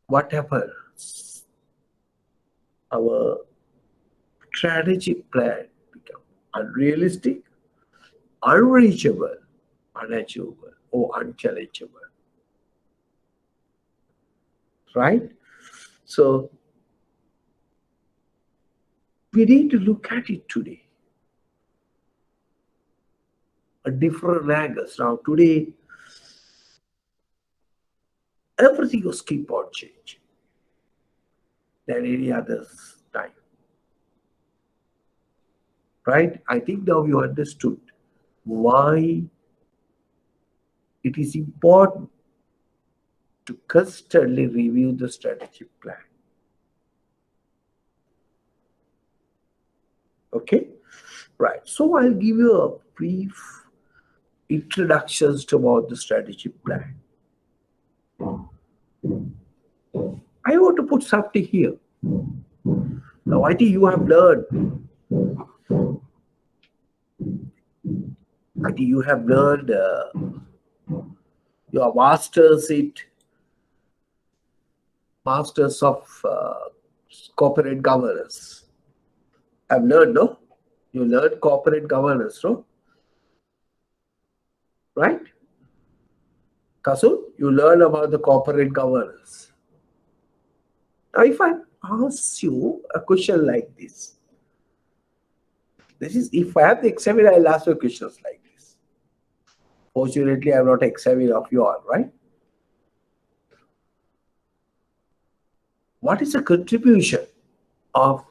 what happens? Our strategy plan become unrealistic, unreachable, unachievable, or unchallengeable. Right? So we need to look at it today. A different angles. Now today, everything was keep on changing than any other time. Right? I think now you understood why it is important to constantly review the strategic plan. Okay? Right. So I'll give you a brief introductions to about the strategic plan. I want to put something here. Now I think you have learned. I think you have learned your masters of corporate governance. I've learned, no? You learned corporate governance, no? Right? Kasul, you learn about the corporate governance. Now, if I'm ask you a question like this. This is, if I have the examiner, I'll ask you questions like this. Fortunately, I'm not examiner of you all, right? What is the contribution of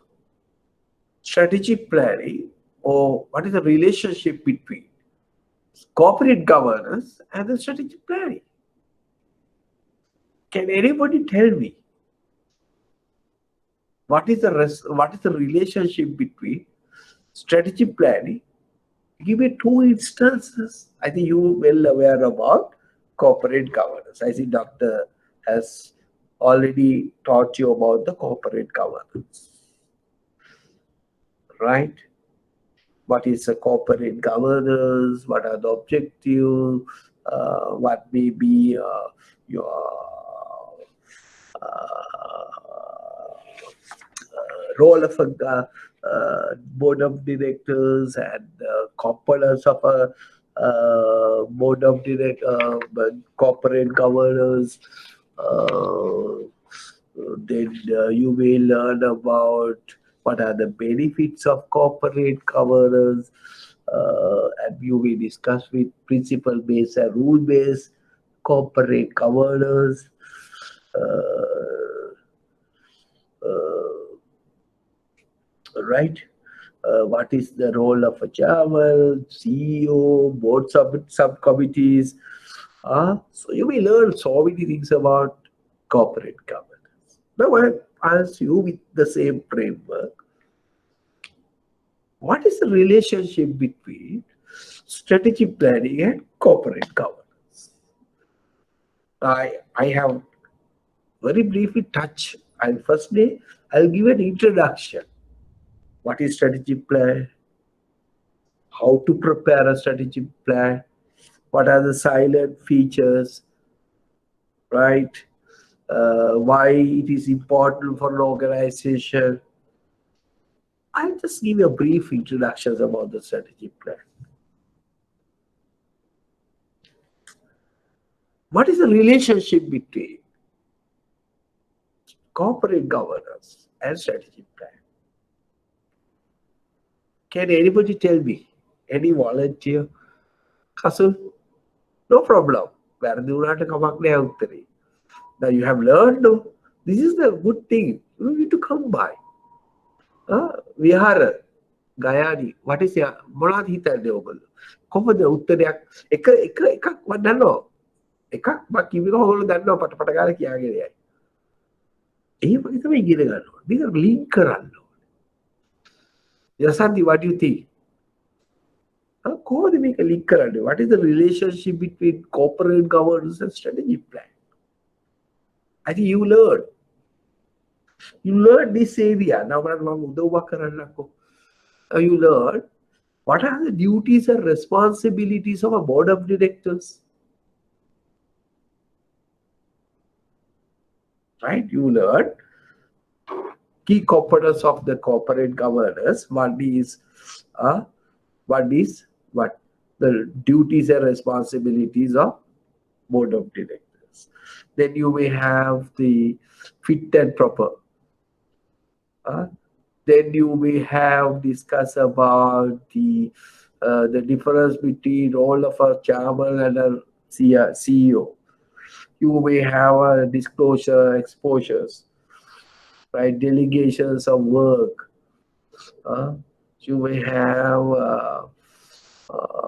strategic planning, or what is the relationship between corporate governance and the strategic planning? Can anybody tell me what is the relationship between strategic planning? Give me two instances. I think you are well aware about corporate governance. I see Doctor has already taught you about the corporate governance, right? What is a corporate governance? What are the objectives? What may be your role of a board of directors and components of a board of corporate governors. Then you may learn about what are the benefits of corporate governance, and you will discuss with principle-based and rule-based corporate governance. Right? What is the role of a chairman, CEO, board subcommittees? So you will learn so many things about corporate governance. Now I ask you with the same framework, what is the relationship between strategic planning and corporate governance? I have very briefly touched. I'll give an introduction. What is strategic plan? How to prepare a strategic plan? What are the silent features? Right? Why it is important for an organization? I'll just give you a brief introduction about the strategic plan. What is the relationship between corporate governance and strategic plan? Can anybody tell me? Any volunteer? Kasul? No problem. Now you have learned. No? This is the good thing. You need to come by. Vihara, Gayani. What is your මොනවද හිතන්නේ ඔයගොල්ලෝ? කොහොමද උත්තරයක් එකක් මම දන්නවා. එකක් මම කිව්වක ඔයගොල්ලෝ දන්නවා පට ගාලා කියාගෙන යයි. එහෙම තමයි ඉගෙන ගන්න ඕනේ. මේක ලින්ක් කරන්න ඕනේ. Yasanti, what do you think? කොහොමද මේක ලින්ක් කරන්නේ? What is the relationship between corporate governance and strategic plan? I think you learn. You learn this area. Now, you learn what are the duties and responsibilities of a board of directors. Right? You learn key components of the corporate governance. What the duties and responsibilities of board of directors. Then you may have the fit and proper. Then you may have discuss about the difference between role of a chairman and a CEO. You may have a disclosure, exposures, right? Delegations of work. You may have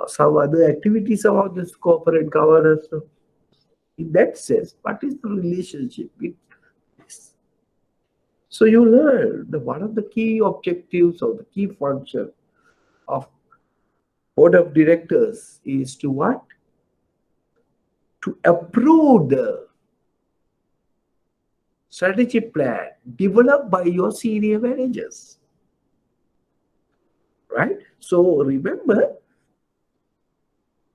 some other activities about this corporate governance. In that sense, what is the relationship with this? So you learn that one of the key objectives or the key function of board of directors is to what? To approve the strategic plan developed by your senior managers. Right? So remember,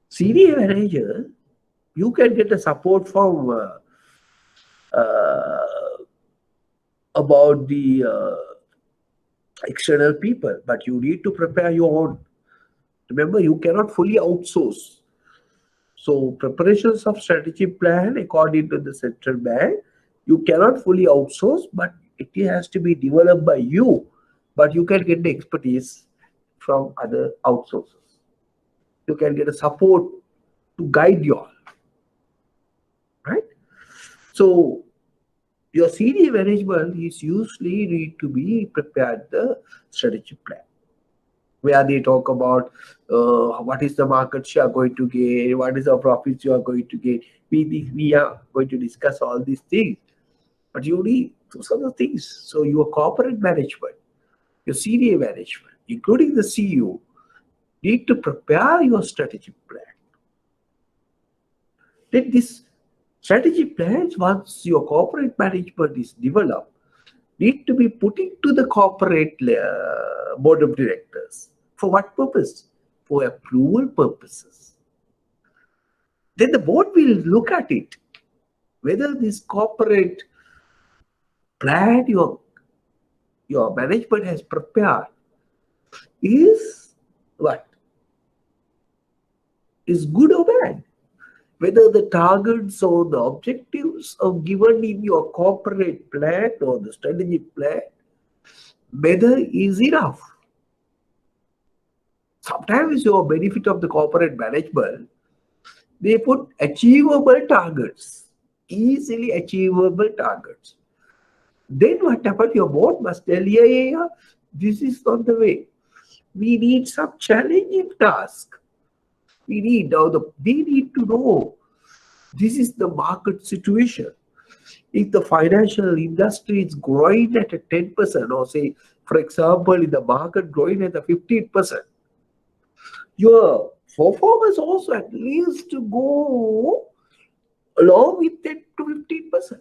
senior manager, you can get a support from about the external people, but you need to prepare your own. Remember, you cannot fully outsource. So preparations of strategic plan according to the central bank, you cannot fully outsource, but It has to be developed by you, but you can get the expertise from other outsourcers. You can get a support to guide you all, right? So your senior management is usually need to be prepared the strategic plan, where they talk about what is the market share going to gain, what is the profits you are going to gain. We are going to discuss all these things, but you need those other things. So your corporate management, your senior management, including the CEO, need to prepare your strategic plan. Then this strategic plans, once your corporate management is developed, need to be put into the corporate board of directors. For what purpose? For approval purposes. Then the board will look at it, whether this corporate plan your management has prepared is what? Is good or bad. Whether the targets or the objectives are given in your corporate plan or the strategic plan, whether is enough. Sometimes your benefit of the corporate management, they put achievable targets, easily achievable targets. Then what happened? Your board must tell you, yeah, this is not the way. We need some challenging task. We need to know this is the market situation. If the financial industry is growing at a 10%, or say, for example, in the market growing at a 15%, your performance also at least to go along with 10 to 15%.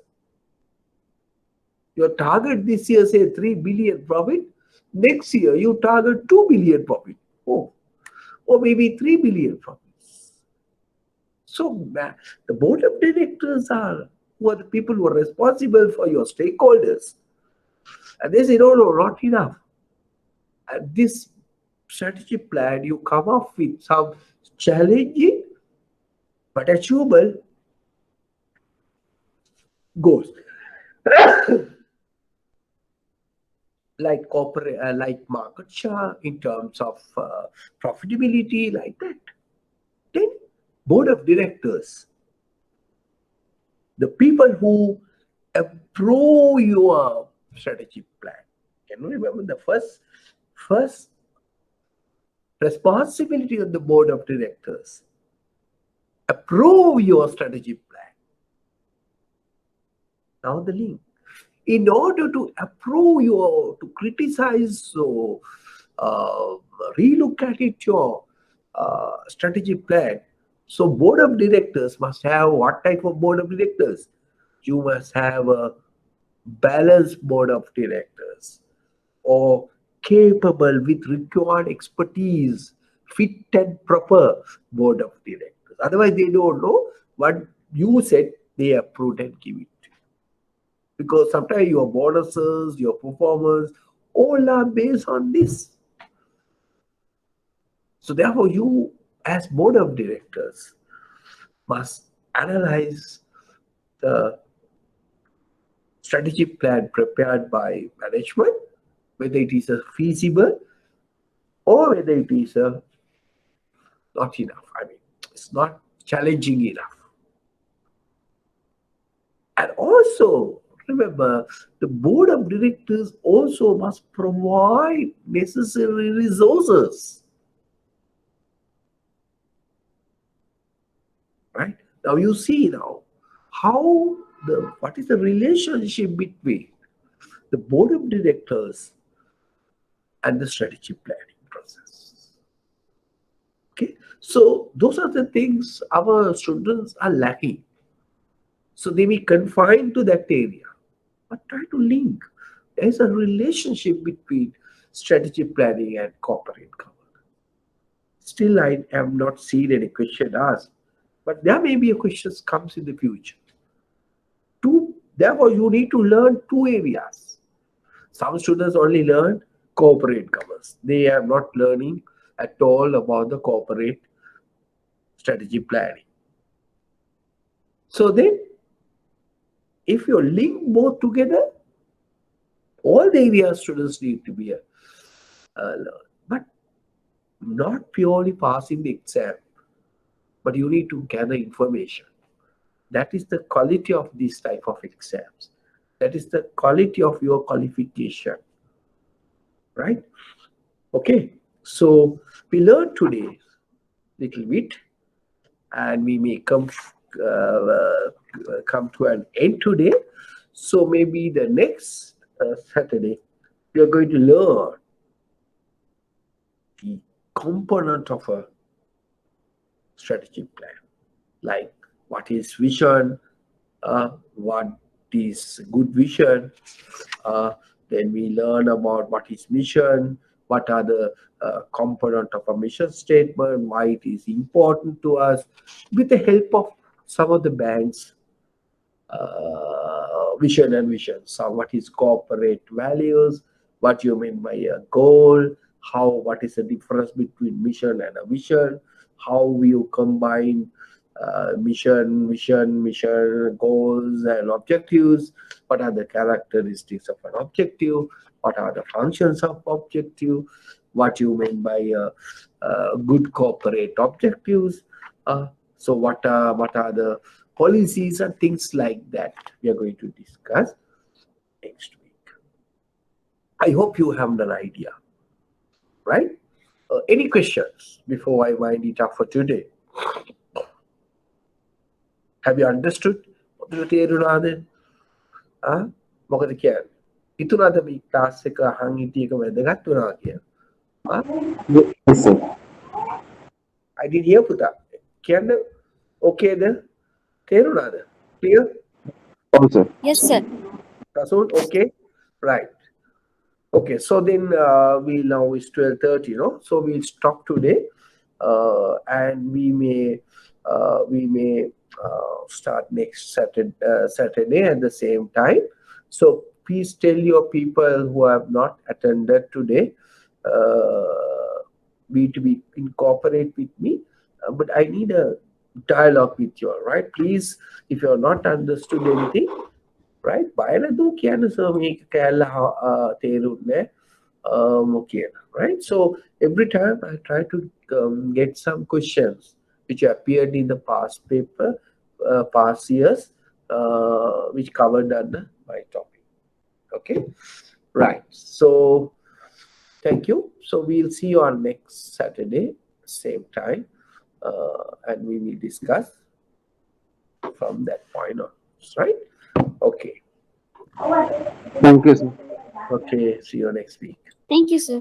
Your target this year, say 3 billion profit, next year you target 2 billion profit. Oh, or maybe 3 billion profits. So the board of directors are who are the people who are responsible for your stakeholders. And they say, no, not enough. And this strategy plan, you come up with some challenging but achievable goals. Like corporate, like market share in terms of profitability, like that. Then board of directors, the people who approve your strategic plan. Can you remember the first responsibility of the board of directors? Approve your strategic plan. Now the link. In order to approve to criticize or relook at it, your strategic plan. So board of directors must have what type of board of directors? You must have a balanced board of directors or capable with required expertise, fit and proper board of directors. Otherwise, they don't know what you said, they approved and give it. Because sometimes your bonuses, your performance, all are based on this. So therefore, you as board of directors must analyze the strategic plan prepared by management, whether it is a feasible or whether it is not enough. I mean, it's not challenging enough. And also, remember, the board of directors also must provide necessary resources. Right? Now you see now how what is the relationship between the board of directors and the strategy planning process. Okay, so those are the things our students are lacking. So they may confine to that area, but try to link. There is a relationship between strategy planning and corporate governance. Still, I have not seen any question asked, but there may be a question comes in the future. Therefore, you need to learn two areas. Some students only learn corporate governance. They are not learning at all about the corporate strategy planning. So then, if you link both together, All the areas students need to be learn, but not purely passing the exam, but you need to gather information. That is the quality of this type of exams. That is the quality of your qualification, right? Okay, so we learned today little bit, and we may come to an end today. So maybe the next Saturday we are going to learn the component of a strategic plan, like what is vision, what is good vision. Uh, then we learn about what is mission, what are the component of a mission statement, why it is important to us, with the help of some of the banks vision and vision. So what is corporate values? What you mean by a goal? How what is the difference between mission and a vision? How you combine mission, goals, and objectives? What are the characteristics of an objective? What are the functions of objective? What you mean by good corporate objectives? Uh, so what are the policies and things like that we are going to discuss next week. I hope you have an idea, right? Any questions before I wind it up for today? Have you understood? මොකද තේරුණාද? මොකද කියන්නේ? හිතුණාද මේ class එක අහන් හිටිය එක වැදගත් වුණා කියලා? Yes, sir. I didn't hear පුතා. කියන්න ඕකේද? තේරුණාද? Clear? Oh, sir. Yes, sir. Rasool, okay? Right. Okay, so then we now is 12:30, so we'll stop today, and we may start next Saturday at the same time. So please tell your people who have not attended today, to be incorporate with me, but I need a dialogue with you, all right? Please, if you have not understood anything, right? බයලදෝ කියන sir මේක කෑල්ල තේරුන්නේ කියලා, right? So every time I try to get some questions which appeared in the past paper, past years, which covered under my topic. Okay, right. So thank you. So we'll see you on next Saturday, same time, and we will discuss from that point on, right? Okay. Thank you, sir. Okay. See you next week. Thank you, sir.